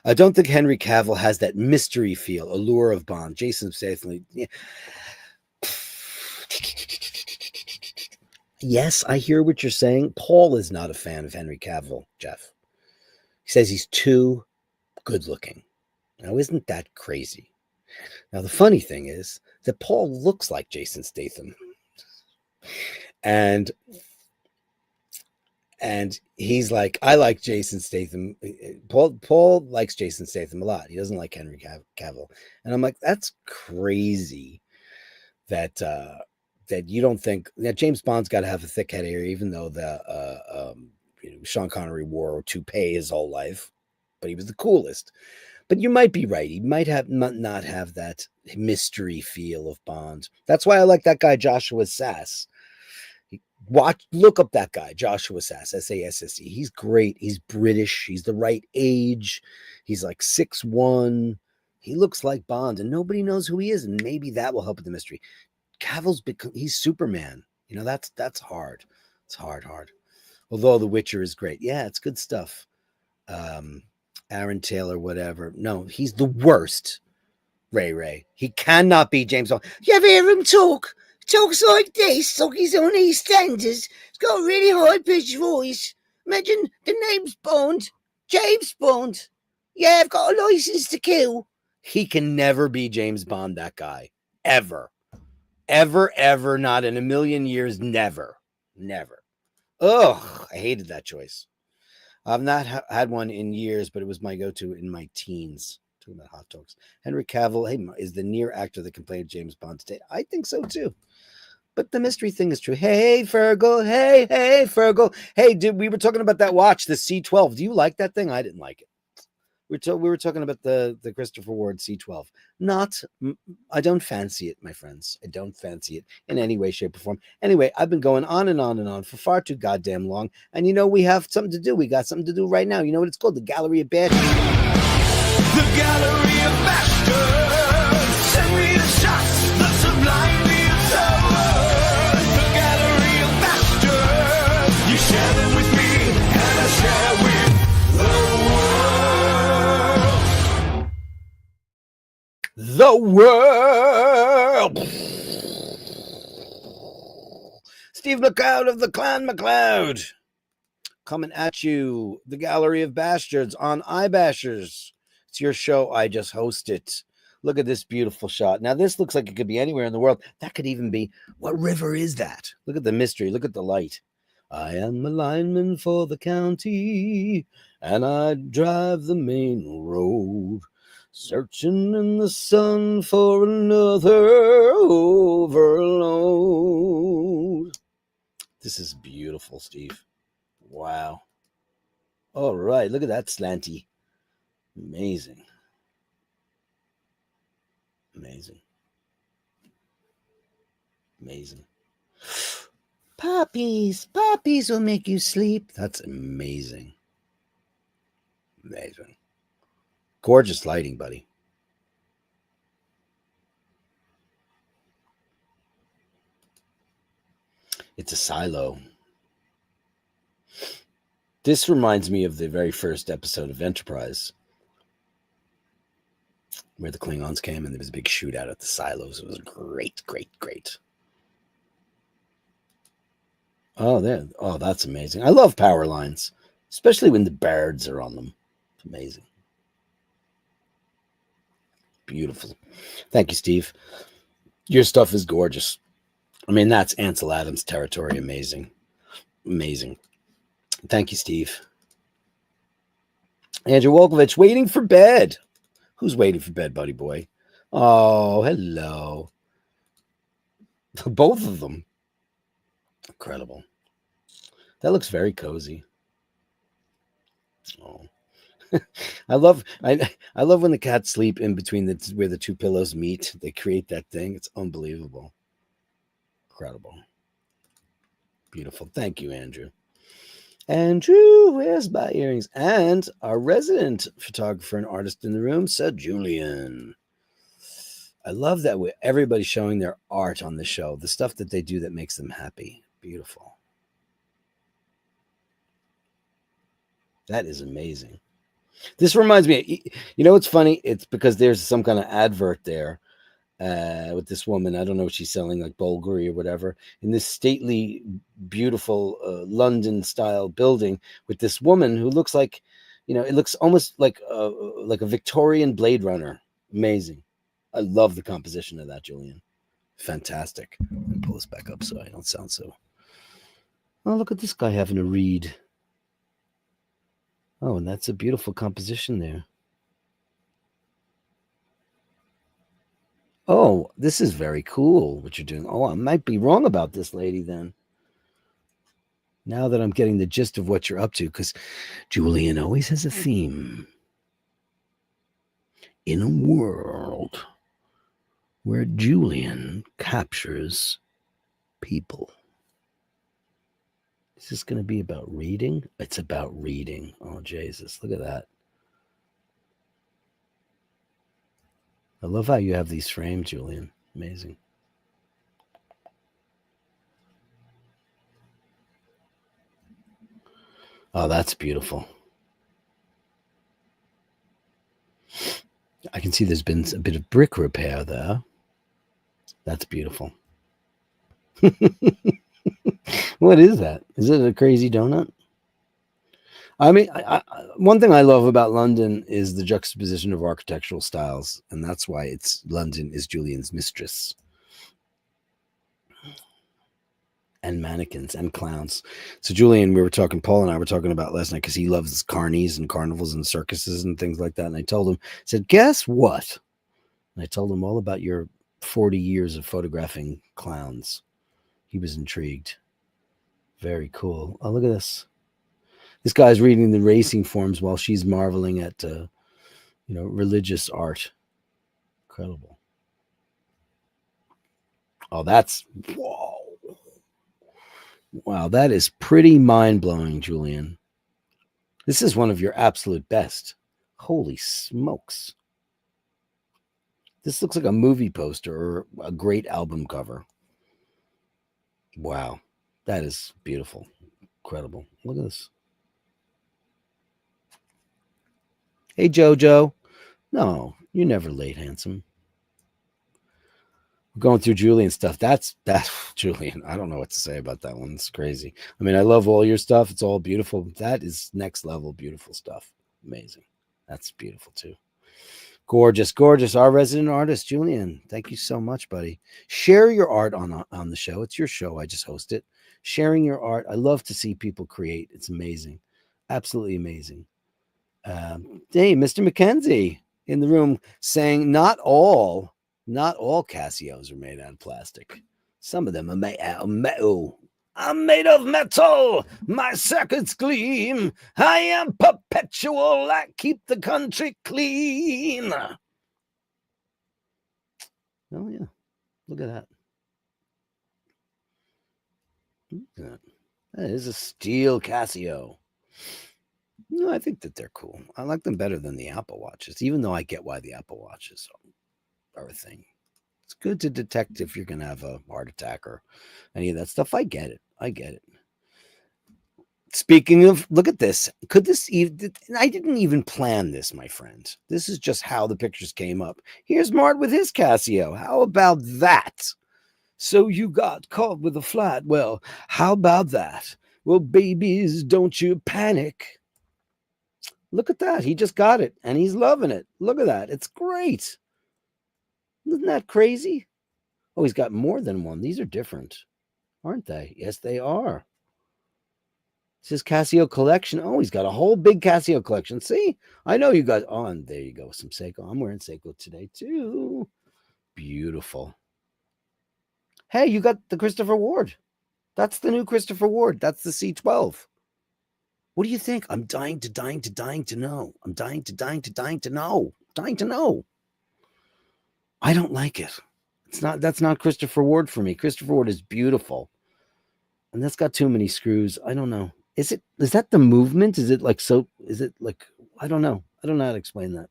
I don't think Henry Cavill has that mystery feel, allure of Bond. Jason Statham. Yeah. Yes, I hear what you're saying. Paul is not a fan of Henry Cavill, Jeff. He says he's too good looking. Now, isn't that crazy? Now, the funny thing is that Paul looks like Jason Statham. And he's like, I like Jason Statham. Paul likes Jason Statham a lot. He doesn't like Henry Cavill. And I'm like, that's crazy that you don't think that James Bond's got to have a thick head here, even though Sean Connery wore a toupee his whole life, but he was the coolest. But you might be right. He might not have that mystery feel of Bond. That's why I like that guy, Joshua Sass. Look up that guy, Joshua Sass, Sasse. He's great. He's British. He's the right age. He's like 6'1". He looks like Bond, and nobody knows who he is, and maybe that will help with the mystery. Cavill's he's Superman. That's hard. It's hard. Although The Witcher is great. Yeah, it's good stuff. Aaron Taylor, whatever. No, he's the worst. Ray. He cannot be James Bond. You ever hear him talk? Talks like this, like he's on EastEnders. He's got a really high-pitched voice. Imagine the name's Bond. James Bond. Yeah, I've got a license to kill. He can never be James Bond, that guy. Ever. Ever, not in a million years, never. Ugh, I hated that choice. I've not had one in years, but it was my go-to in my teens. Talking about hot dogs. Henry Cavill is the near actor that can play James Bond today. I think so, too. But the mystery thing is true. Hey, Fergal. Hey, Fergal. Hey, dude, we were talking about that watch, the C12. Do you like that thing? I didn't like it. We were talking about the Christopher Ward C12. Not, I don't fancy it, my friends. I don't fancy it in any way, shape, or form. Anyway, I've been going on and on and on for far too goddamn long. And we have something to do. We got something to do right now. You know what it's called? The Gallery of Bashtards. The Gallery of Bashtards. Send me the shots, the sublime views of the Gallery of Bashtards. You share them with me, and I share with the world. The world. Steve McLeod of the Clan McLeod. Coming at you, the Gallery of Bastards on iBashers. It's your show. I just host it. Look at this beautiful shot. Now, this looks like it could be anywhere in the world. That could even be, what river is that? Look at the mystery. Look at the light. I am a lineman for the county, and I drive the main road, searching in the sun for another overload. This is beautiful, Steve. Wow. All right. Look at that slanty. Amazing. Amazing. Amazing. Puppies will make you sleep. That's amazing. Amazing. Gorgeous lighting, buddy. It's a silo. This reminds me of the very first episode of Enterprise, where the Klingons came and there was a big shootout at the silos. It was great, great, great. Oh, there. Oh, that's amazing. I love power lines, especially when the birds are on them. It's amazing. Beautiful. Thank you, Steve. Your stuff is gorgeous. I mean, that's Ansel Adams territory. Amazing. Amazing. Thank you, Steve. Andrew Wolkovich, waiting for bed. Who's waiting for bed, buddy boy? Oh, hello. Both of them. Incredible. That looks very cozy. Oh. I love when the cats sleep in between where the two pillows meet. They create that thing. It's unbelievable. Incredible. Beautiful. Thank you, Andrew. Andrew, where's my earrings? And our resident photographer and artist in the room, Sir Julian. I love that everybody's showing their art on the show, the stuff that they do that makes them happy. Beautiful. That is amazing. This reminds me, it's funny? It's because there's some kind of advert there with this woman. I don't know if she's selling like Bulgari or whatever, in this stately, beautiful London-style building with this woman who looks like, it looks almost like a Victorian Blade Runner. Amazing. I love the composition of that, Julian. Fantastic. Let me pull this back up so I don't sound so... Oh, look at this guy having a read. Oh, and that's a beautiful composition there. Oh, this is very cool what you're doing. Oh, I might be wrong about this lady then. Now that I'm getting the gist of what you're up to, because Julian always has a theme. In a world where Julian captures people. Is this going to be about reading? It's about reading. Oh, Jesus. Look at that. I love how you have these frames, Julian. Amazing. Oh, that's beautiful. I can see there's been a bit of brick repair there. That's beautiful. What is that? Is it a crazy donut? I mean, one thing I love about London is the juxtaposition of architectural styles, and that's why London is Julian's mistress. And mannequins and clowns. So Julian, Paul and I were talking about last night because he loves carnies and carnivals and circuses and things like that. And I told him, I said, guess what? And I told him all about your 40 years of photographing clowns. He was intrigued. Very cool. Oh, look at this. This guy's reading the racing forms while she's marveling at religious art. Incredible. Oh, that's whoa. Wow, that is pretty mind-blowing, Julian. This is one of your absolute best. Holy smokes. This looks like a movie poster or a great album cover. Wow. That is beautiful. Incredible. Look at this. Hey, Jojo. No, you're never late, handsome. Going through Julian stuff. That's Julian. I don't know what to say about that one. It's crazy. I mean, I love all your stuff. It's all beautiful. That is next level beautiful stuff. Amazing. That's beautiful too. Gorgeous, gorgeous. Our resident artist, Julian. Thank you so much, buddy. Share your art on the show. It's your show. I just host it. Sharing your art. I love to see people create. It's amazing. Absolutely amazing. Hey, Mr. McKenzie in the room saying not all Casios are made out of plastic. Some of them are made out of metal. I'm made of metal. My circuits gleam. I am perpetual. I keep the country clean. Oh, yeah. Look at that. Look at that. That is a steel Casio. No, I think that they're cool. I like them better than the Apple Watches, even though I get why the Apple Watches are a thing. It's good to detect if you're going to have a heart attack or any of that stuff. I get it. Speaking of, look at this. Could this even, I didn't even plan this, my friend. This is just how the pictures came up. Here's Mart with his Casio. How about that? So you got caught with a flat. Well, how about that? Well, babies, don't you panic. Look at that. He just got it and he's loving it. Look at that. It's great. Isn't that crazy? Oh, he's got more than one. These are different, aren't they? Yes, they are. It says Casio collection. Oh, he's got a whole big Casio collection. See, I know you guys. Oh, and there you go. Some Seiko. I'm wearing Seiko today too. Beautiful. Hey, you got the Christopher Ward. That's the new Christopher Ward. That's the C12. What do you think? I'm dying to know. I'm dying to know. I don't like it. That's not Christopher Ward for me. Christopher Ward is beautiful. And that's got too many screws. I don't know. Is that the movement? Is it like I don't know. I don't know how to explain that.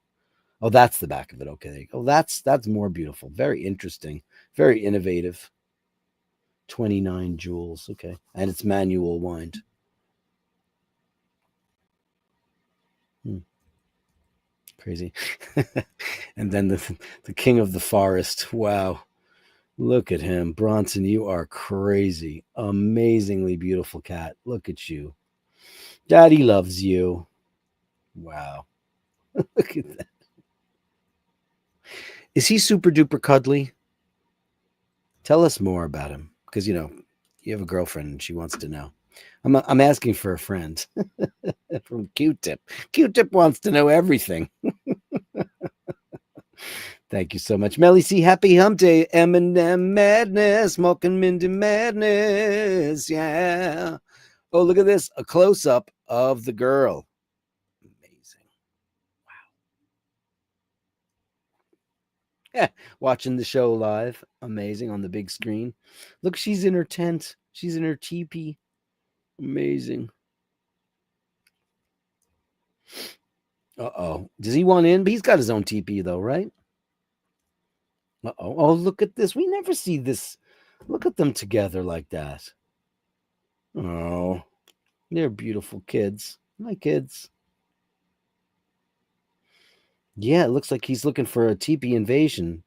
Oh, that's the back of it. Okay. Oh, that's more beautiful. Very interesting. Very innovative. 29 jewels. Okay. And it's manual wind. Crazy. And then the king of the forest. Wow. Look at him. Bronson, you are crazy. Amazingly beautiful cat. Look at you. Daddy loves you. Wow. Look at that. Is he super duper cuddly? Tell us more about him. Because, you have a girlfriend and she wants to know. I'm asking for a friend from Q-Tip. Q-Tip wants to know everything. Thank you so much. Melly C, happy hump day. Eminem madness. Smoking Mindy madness. Yeah. Oh, look at this. A close-up of the girl. Amazing. Wow. Yeah. Watching the show live. Amazing on the big screen. Look, she's in her tent. She's in her teepee. Amazing. Uh-oh. Does he want in? But he's got his own teepee, though, right? Uh-oh. Oh, look at this. We never see this. Look at them together like that. Oh, they're beautiful kids. My kids. Yeah, it looks like he's looking for a teepee invasion.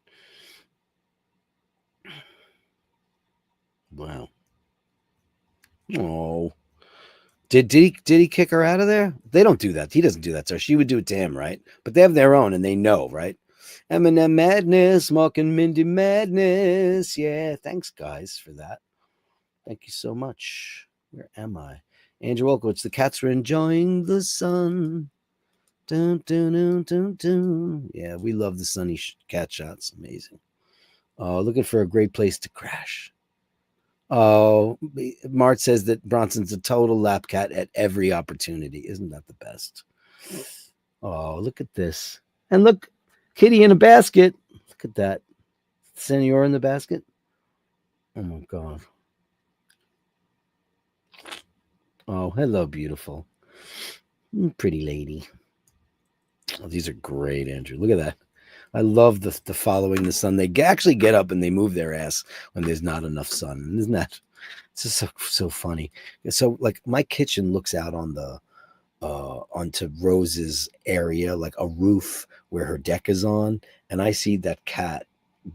Wow. Oh. Did he kick her out of there? They don't do that. He doesn't do that to her. She would do it to him, right? But they have their own and they know, right? Eminem madness, smoking Mindy madness. Yeah, thanks guys for that. Thank you so much. Where am I? Andrew Olkowitz, the cats were enjoying the sun. Dun, dun, dun, dun, dun. Yeah, we love the sunny cat shots. Amazing. Oh, looking for a great place to crash. Oh, Mart says that Bronson's a total lap cat at every opportunity. Isn't that the best? Oh, look at this. And look, kitty in a basket. Look at that. Senor in the basket. Oh my God. Oh, hello, beautiful. Pretty lady. Oh, these are great, Andrew. Look at that. I love the following the sun. They actually get up and they move their ass when there's not enough sun. Isn't that it's just so funny? So like my kitchen looks out on the onto Rose's area, like a roof where her deck is on, and I see that cat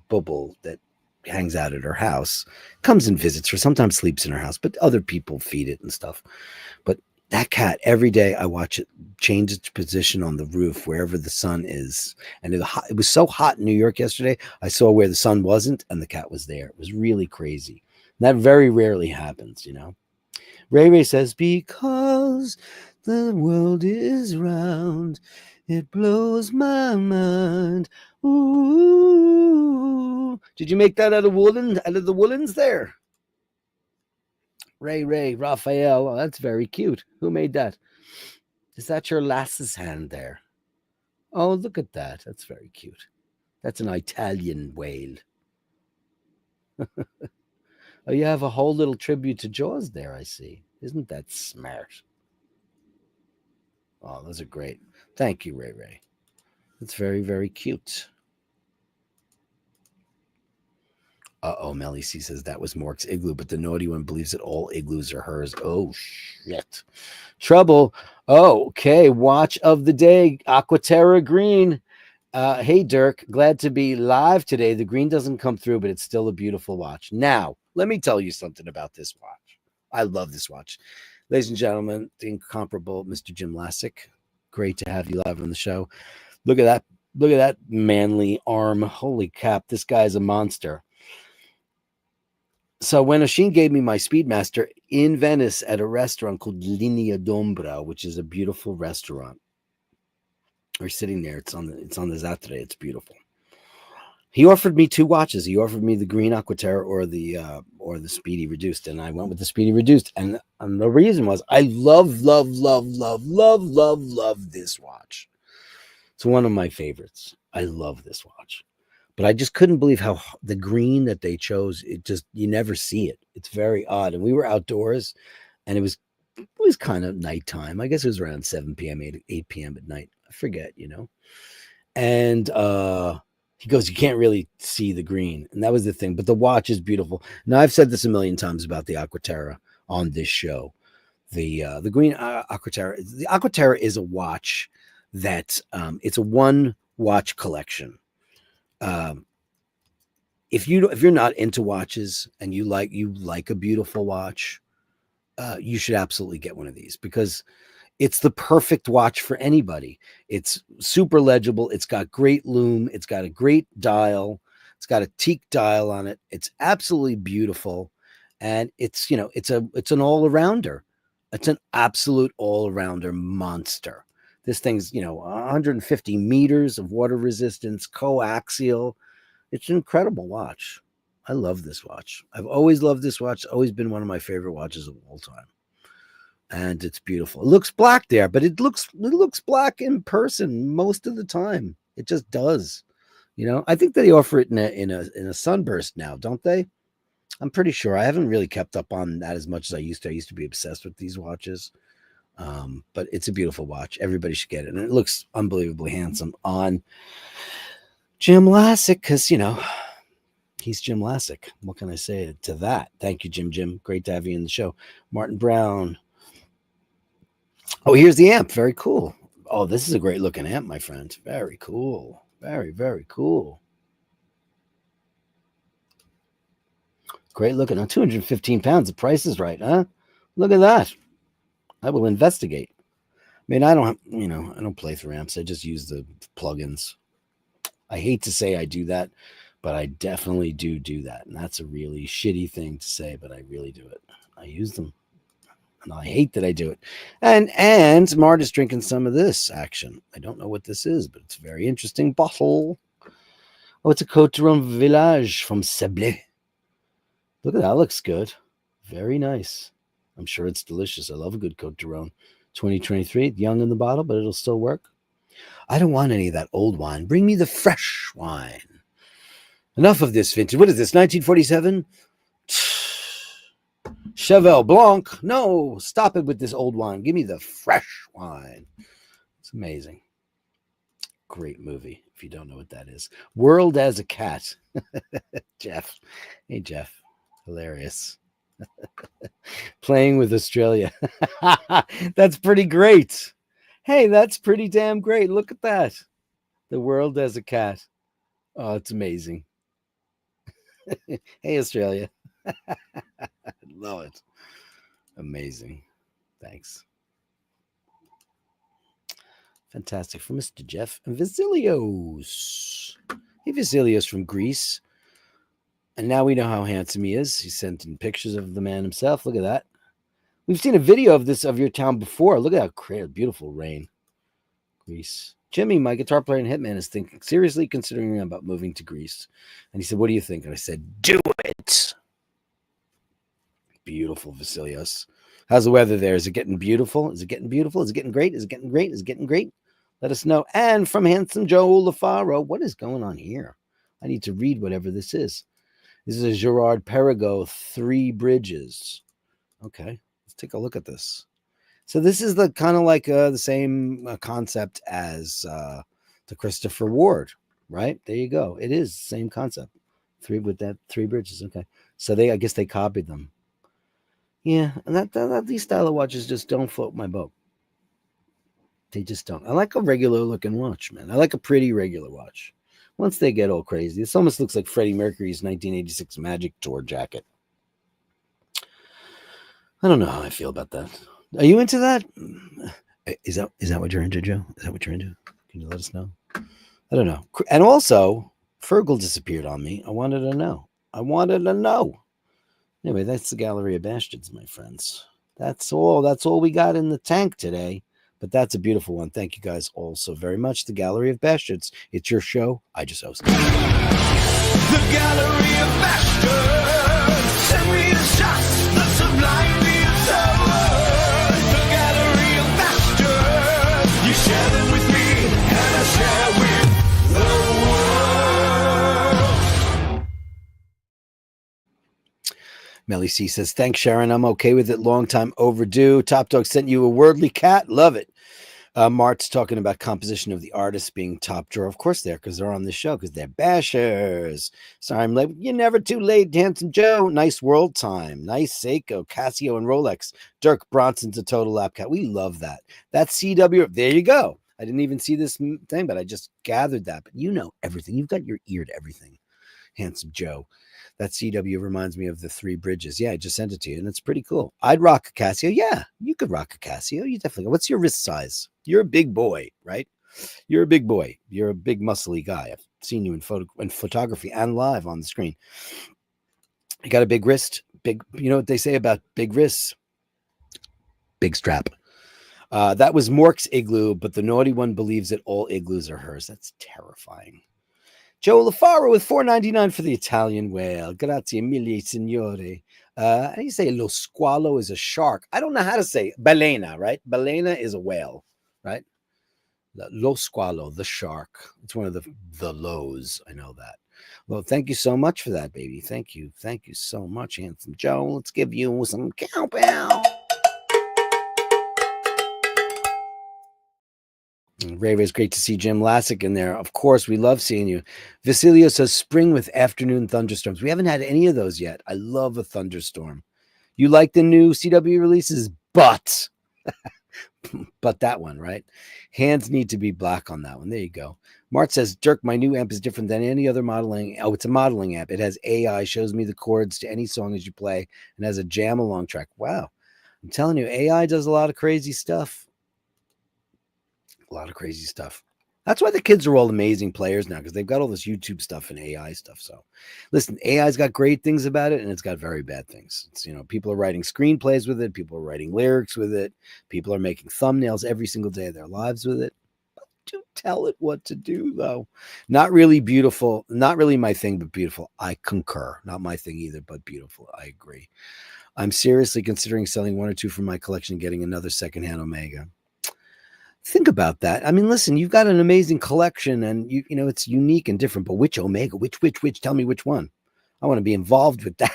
Bubble that hangs out at her house, comes and visits her, sometimes sleeps in her house, but other people feed it and stuff. But that cat, every day I watch it change its position on the roof wherever the sun is. And it was so hot in New York yesterday. I saw where the sun wasn't and the cat was there. It was really crazy. And that very rarely happens, you know. Ray Ray says, because the world is round, it blows my mind. Ooh. Did you make that out of the woolens there? Ray, Raphael. Oh, that's very cute. Who made that? Is that your lass's hand there? Oh, look at that. That's very cute. That's an Italian whale. Oh, you have a whole little tribute to Jaws there, I see. Isn't that smart? Oh, those are great. Thank you, Ray. That's very, very cute. Melly C says that was Mork's igloo, but the naughty one believes that all igloos are hers. Oh, shit. Trouble. Oh, okay. Watch of the day. Aquaterra Green. Hey, Dirk. Glad to be live today. The green doesn't come through, but it's still a beautiful watch. Now, let me tell you something about this watch. I love this watch. Ladies and gentlemen, the incomparable Mr. Jim Lassick. Great to have you live on the show. Look at that. Look at that manly arm. Holy cap. This guy's a monster. So when Oshin gave me my Speedmaster in Venice at a restaurant called Linea d'Ombra, which is a beautiful restaurant, we're sitting there. It's on the Zatre. It's beautiful. He offered me two watches. He offered me the green Aquaterra or the Speedy Reduced, and I went with the Speedy Reduced. And the reason was I love this watch. It's one of my favorites. I love this watch. But I just couldn't believe how the green that they chose, you never see it. It's very odd. And we were outdoors and it was kind of nighttime. I guess it was around 7 p.m., 8 p.m. at night. I forget, you know. And he goes, you can't really see the green. And that was the thing. But the watch is beautiful. Now, I've said this a million times about the Aquaterra on this show. The green Aquaterra. The Aquaterra is a watch that it's a one watch collection. If you're not into watches and you like a beautiful watch, you should absolutely get one of these because it's the perfect watch for anybody. It's super legible. It's got great lume. It's got a great dial. It's got a teak dial on it. It's absolutely beautiful, and it's an all-arounder. It's an absolute all-arounder monster. This thing's 150 meters of water resistance, coaxial. It's an incredible watch. I love this watch. I've always loved this watch. It's always been one of my favorite watches of all time. And it's beautiful. It looks black there, but it looks black in person most of the time. It just does. I think they offer it in a sunburst now, don't they? I'm pretty sure. I haven't really kept up on that as much as I used to. I used to be obsessed with these watches. But it's a beautiful watch. Everybody should get it. And it looks unbelievably handsome on Jim Lassick because, he's Jim Lassick. What can I say to that? Thank you, Jim. Great to have you in the show. Martin Brown. Oh, here's the amp. Very cool. Oh, this is a great looking amp, my friend. Very cool. Very, very cool. Great looking. On 215 pounds. The price is right, huh? Look at that. I will investigate. I mean, I don't play through amps. I just use the plugins. I hate to say I do that, but I definitely do that. And that's a really shitty thing to say, but I really do it. I use them. And I hate that I do it. And Mart is drinking some of this action. I don't know what this is, but it's a very interesting bottle. Oh, it's a Côte d'Or Village from Sablé. Look at that. That looks good. Very nice. I'm sure it's delicious. I love a good Côte d'Or. 2023, young in the bottle, but it'll still work. I don't want any of that old wine. Bring me the fresh wine. Enough of this vintage. What is this, 1947? Cheval Blanc. No, stop it with this old wine. Give me the fresh wine. It's amazing. Great movie, if you don't know what that is. World as a Cat. Jeff. Hey, Jeff. Hilarious. Playing with Australia. That's pretty great. Hey, that's pretty damn great. Look at that. The World as a Cat. Oh, it's amazing. Hey, Australia. Love it. Amazing. Thanks. Fantastic. From Mr. Jeff and Vasilios. Hey, Vasilios from Greece. And now we know how handsome he is. He sent in pictures of the man himself. Look at that. We've seen a video of this, of your town before. Look at how great, beautiful rain. Greece. Jimmy, my guitar player and hitman, is seriously considering about moving to Greece. And he said, what do you think? And I said, do it. Beautiful, Vasilios. How's the weather there? Is it getting beautiful? Is it getting beautiful? Is it getting great? Is it getting great? Is it getting great? Let us know. And from handsome Joe LaFaro, what is going on here? I need to read whatever this is. This is a Gerard Perregaux, Three Bridges. Okay, let's take a look at this. So this is the kind of like the same concept as the Christopher Ward, right? There you go. It is the same concept. Three bridges. Okay, so I guess they copied them. Yeah, and these style of watches just don't float my boat. They just don't. I like a regular looking watch, man. I like a pretty regular watch. Once they get all crazy, this almost looks like Freddie Mercury's 1986 Magic Tour jacket. I don't know how I feel about that. Are you into that? Is that what you're into, Joe? Is that what you're into? Can you let us know? I don't know. And also, Fergal disappeared on me. I wanted to know. Anyway, that's the Gallery of Bastards, my friends. That's all. That's all we got in the tank today. But that's a beautiful one. Thank you guys all so very much. The Gallery of Bastards. It's your show. I just hosted. The Gallery of Bashtards. Send me the shots that sublime me forward. The Gallery of Bashtards. You share them with me, and I share with the world. Melly C says, thanks, Sharon. I'm okay with it. Long time overdue. Top Dog sent you a wordly cat. Love it. Mart's talking about composition of the artists being top drawer. Of course because they're on the show, because they're bashers. Sorry, I'm late. You're never too late, Handsome Joe. Nice world time. Nice Seiko, Casio, and Rolex. Dirk Bronson's a total lap cat. We love that. That's CW. There you go. I didn't even see this thing, but I just gathered that. But you know everything. You've got your ear to everything, Handsome Joe. That CW reminds me of the Three Bridges. Yeah, I just sent it to you, and it's pretty cool. I'd rock a Casio. Yeah, you could rock a Casio. You definitely. What's your wrist size? You're a big boy, right? You're a big boy. You're a big muscly guy. I've seen you in photography and live on the screen. You got a big wrist. Big. You know what they say about big wrists? Big strap. That was Mork's igloo, but the naughty one believes that all igloos are hers. That's terrifying. Joe LaFaro with $4.99 for the Italian whale. Grazie mille, signore. How do you say lo squalo is a shark? I don't know how to say it. Balena, right? Balena is a whale, right? Lo squalo, the shark. It's one of the lows. I know that. Well, thank you so much for that, baby. Thank you. Thank you so much, Handsome Joe. Let's give you some cowbell. Ray Ray's great to see Jim Lassick in there. Of course, we love seeing you. Vasilio says spring with afternoon thunderstorms. We haven't had any of those yet. I love a thunderstorm. You like the new CW releases, but that one, right? Hands need to be black on that one. There you go. Mart says, Dirk, my new amp is different than any other modeling. Oh, it's a modeling amp. It has AI, shows me the chords to any song as you play, and has a jam along track. Wow. I'm telling you, AI does a lot of crazy stuff. A lot of crazy stuff. That's why the kids are all amazing players now, because they've got all this YouTube stuff and AI stuff. So listen, AI's got great things about it, and it's got very bad things. It's, people are writing screenplays with it. People are writing lyrics with it. People are making thumbnails every single day of their lives with it. But do tell it what to do, though. Not really beautiful. Not really my thing, but beautiful. I concur. Not my thing either, but beautiful. I agree. I'm seriously considering selling one or two from my collection and getting another secondhand Omega. Think about that. I mean, listen, you've got an amazing collection, and you know it's unique and different. But which Omega? Which? Tell me which one. I want to be involved with that.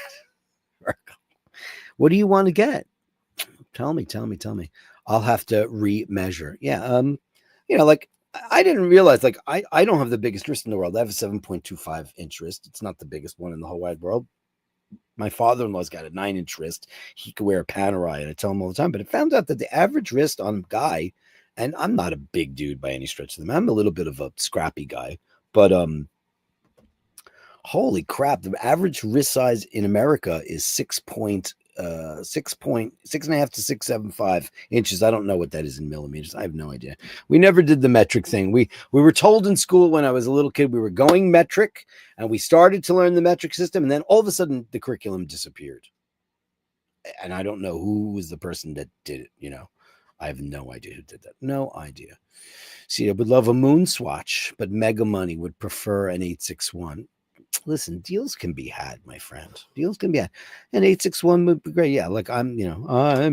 What do you want to get? Tell me. I'll have to remeasure. Yeah. You know, like I didn't realize, like I don't have the biggest wrist in the world. I have a 7.25-inch wrist. It's not the biggest one in the whole wide world. My father-in-law's got a 9-inch wrist. He could wear a Panerai, and I tell him all the time. But it found out that the average wrist on a guy, and I'm not a big dude by any stretch of them. I'm a little bit of a scrappy guy, but holy crap, the average wrist size in America is 6.5 to 6.75 inches. I don't know what that is in millimeters. I have no idea. We never did the metric thing. We were told in school when I was a little kid we were going metric, and we started to learn the metric system, and then all of a sudden the curriculum disappeared. And I don't know who was the person that did it, you know. I have no idea who did that. No idea. See, I would love a moon swatch, but Mega Money would prefer an 861. Listen, deals can be had, my friend. Deals can be had. An 861 would be great. Yeah, like I'm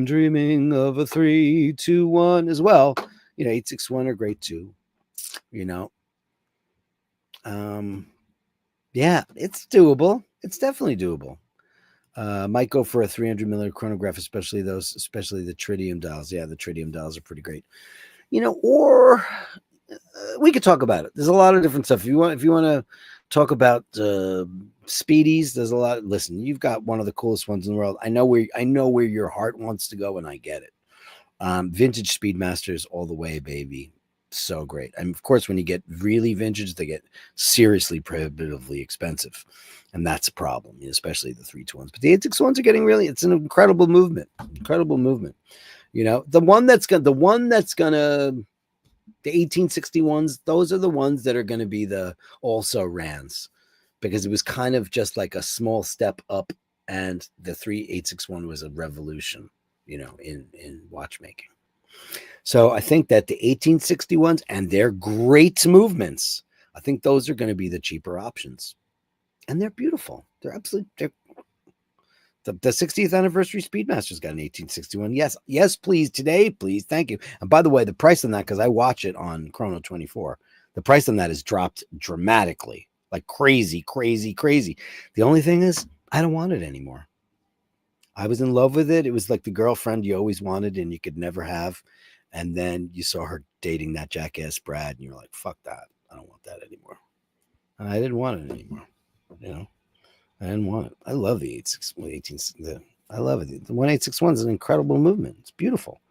dreaming of a 321 as well. You know, 861 are great too. You know. Yeah, it's doable. It's definitely doable. Might go for a 300mm chronograph, especially the tritium dials. Yeah, the tritium dials are pretty great. You know, or we could talk about it. There's a lot of different stuff. If you want to talk about speedies, there's a lot. Listen, you've got one of the coolest ones in the world. I know where your heart wants to go, and I get it. Vintage Speedmasters all the way, baby. So great. And of course, when you get really vintage, they get seriously prohibitively expensive. And that's a problem, especially the 321s. But the 861s are getting it's an incredible movement. Incredible movement. You know, the 1861s, those are the ones that are going to be the also rans, because it was kind of just like a small step up, and the 3861 was a revolution, you know, in watchmaking. So I think that the 1861s and their great movements, I think those are going to be the cheaper options. And they're beautiful. They're absolutely the 60th anniversary Speedmaster's got an 1861. Yes, please. Today, please. Thank you. And by the way, the price on that, because I watch it on Chrono 24, the price on that has dropped dramatically, like crazy. The only thing is, I don't want it anymore. I was in love with it. It was like the girlfriend you always wanted and you could never have. And then you saw her dating that jackass Brad, and you're like, fuck that. I don't want that anymore. And I didn't want it anymore. You know, I didn't want it. I love the 18. I love it. The 1861 is an incredible movement. It's beautiful.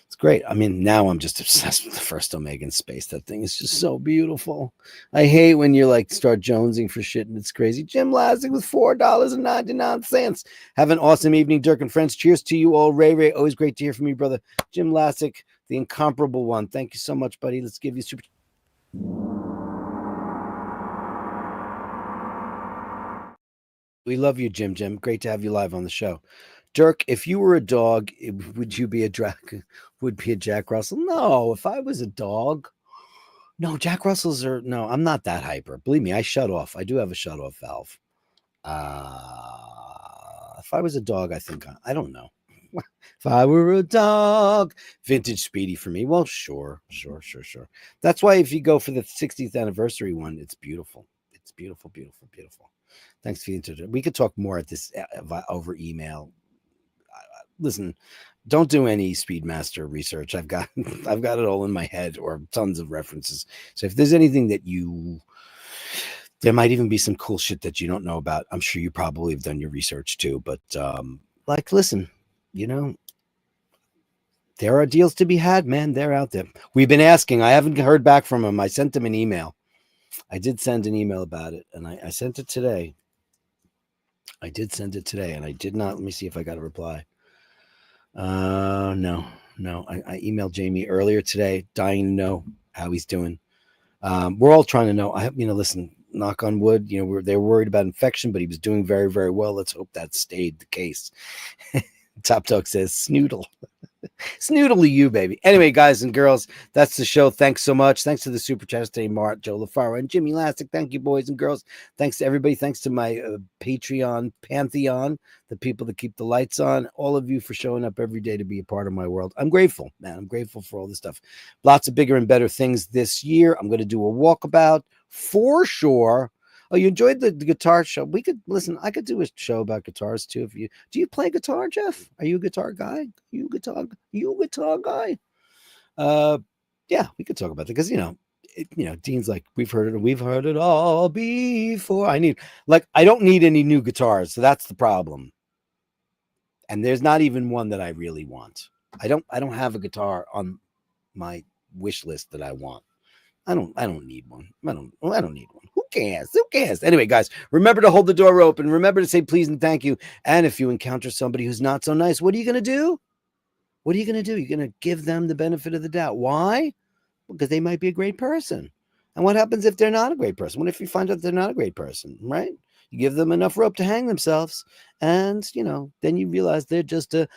It's great. I mean, now I'm just obsessed with the first Omega in space. That thing is just so beautiful. I hate when you like start jonesing for shit and it's crazy. Jim Lassick with $4.99. Have an awesome evening, Dirk and friends. Cheers to you all. Ray, always great to hear from you, brother. Jim Lassick, the incomparable one. Thank you so much, buddy. Let's give you super. We love you, Jim. Great to have you live on the show. Dirk, if you were a dog, would you be a Jack Russell? No, if I was a dog, no, Jack Russells are, no, I'm not that hyper. Believe me, I shut off. I do have a shut off valve. If I was a dog, I think, I don't know. If I were a dog, vintage Speedy for me. Well, sure. That's why if you go for the 60th anniversary one, it's beautiful. It's beautiful. Thanks for the introduction. We could talk more at this over email. Listen, don't do any Speedmaster research. I've got it all in my head, or tons of references. So if there's anything that there might even be some cool shit that you don't know about. I'm sure you probably have done your research too. But listen, you know, there are deals to be had, man. They're out there. We've been asking. I haven't heard back from him. I sent him an email. I did send an email about it, and I sent it today. I did send it today, and I did not. Let me see if I got a reply. No. I emailed Jamie earlier today, dying to know how he's doing. We're all trying to know. Listen, knock on wood. You know, they're worried about infection, but he was doing very, very well. Let's hope that stayed the case. Top Dog says Snoodle. Snoodly you, baby. Anyway, guys and girls, that's the show. Thanks so much. Thanks to the super chats today, Mart, Joe LaFaro, and Jimmy Lastic. Thank you, boys and girls. Thanks to everybody. Thanks to my Patreon pantheon, the people that keep the lights on. All of you for showing up every day to be a part of my world. I'm grateful, man. I'm grateful for all this stuff. Lots of bigger and better things this year. I'm going to do a walkabout for sure. Oh, you enjoyed the guitar show? We could listen. I could do a show about guitars too. If you do, you play guitar, Jeff? Are you a guitar guy? You a guitar guy? Yeah, we could talk about that because Dean's like we've heard it all before. I don't need any new guitars, so that's the problem. And there's not even one that I really want. I don't have a guitar on my wish list that I want. I don't need one. I don't need one. Who cares? Anyway, guys, remember to hold the door open. Remember to say please and thank you. And if you encounter somebody who's not so nice, what are you going to do? You're going to give them the benefit of the doubt. Why? Because they might be a great person. And what happens if they're not a great person? What if you find out they're not a great person, right? You give them enough rope to hang themselves. And, then you realize they're just a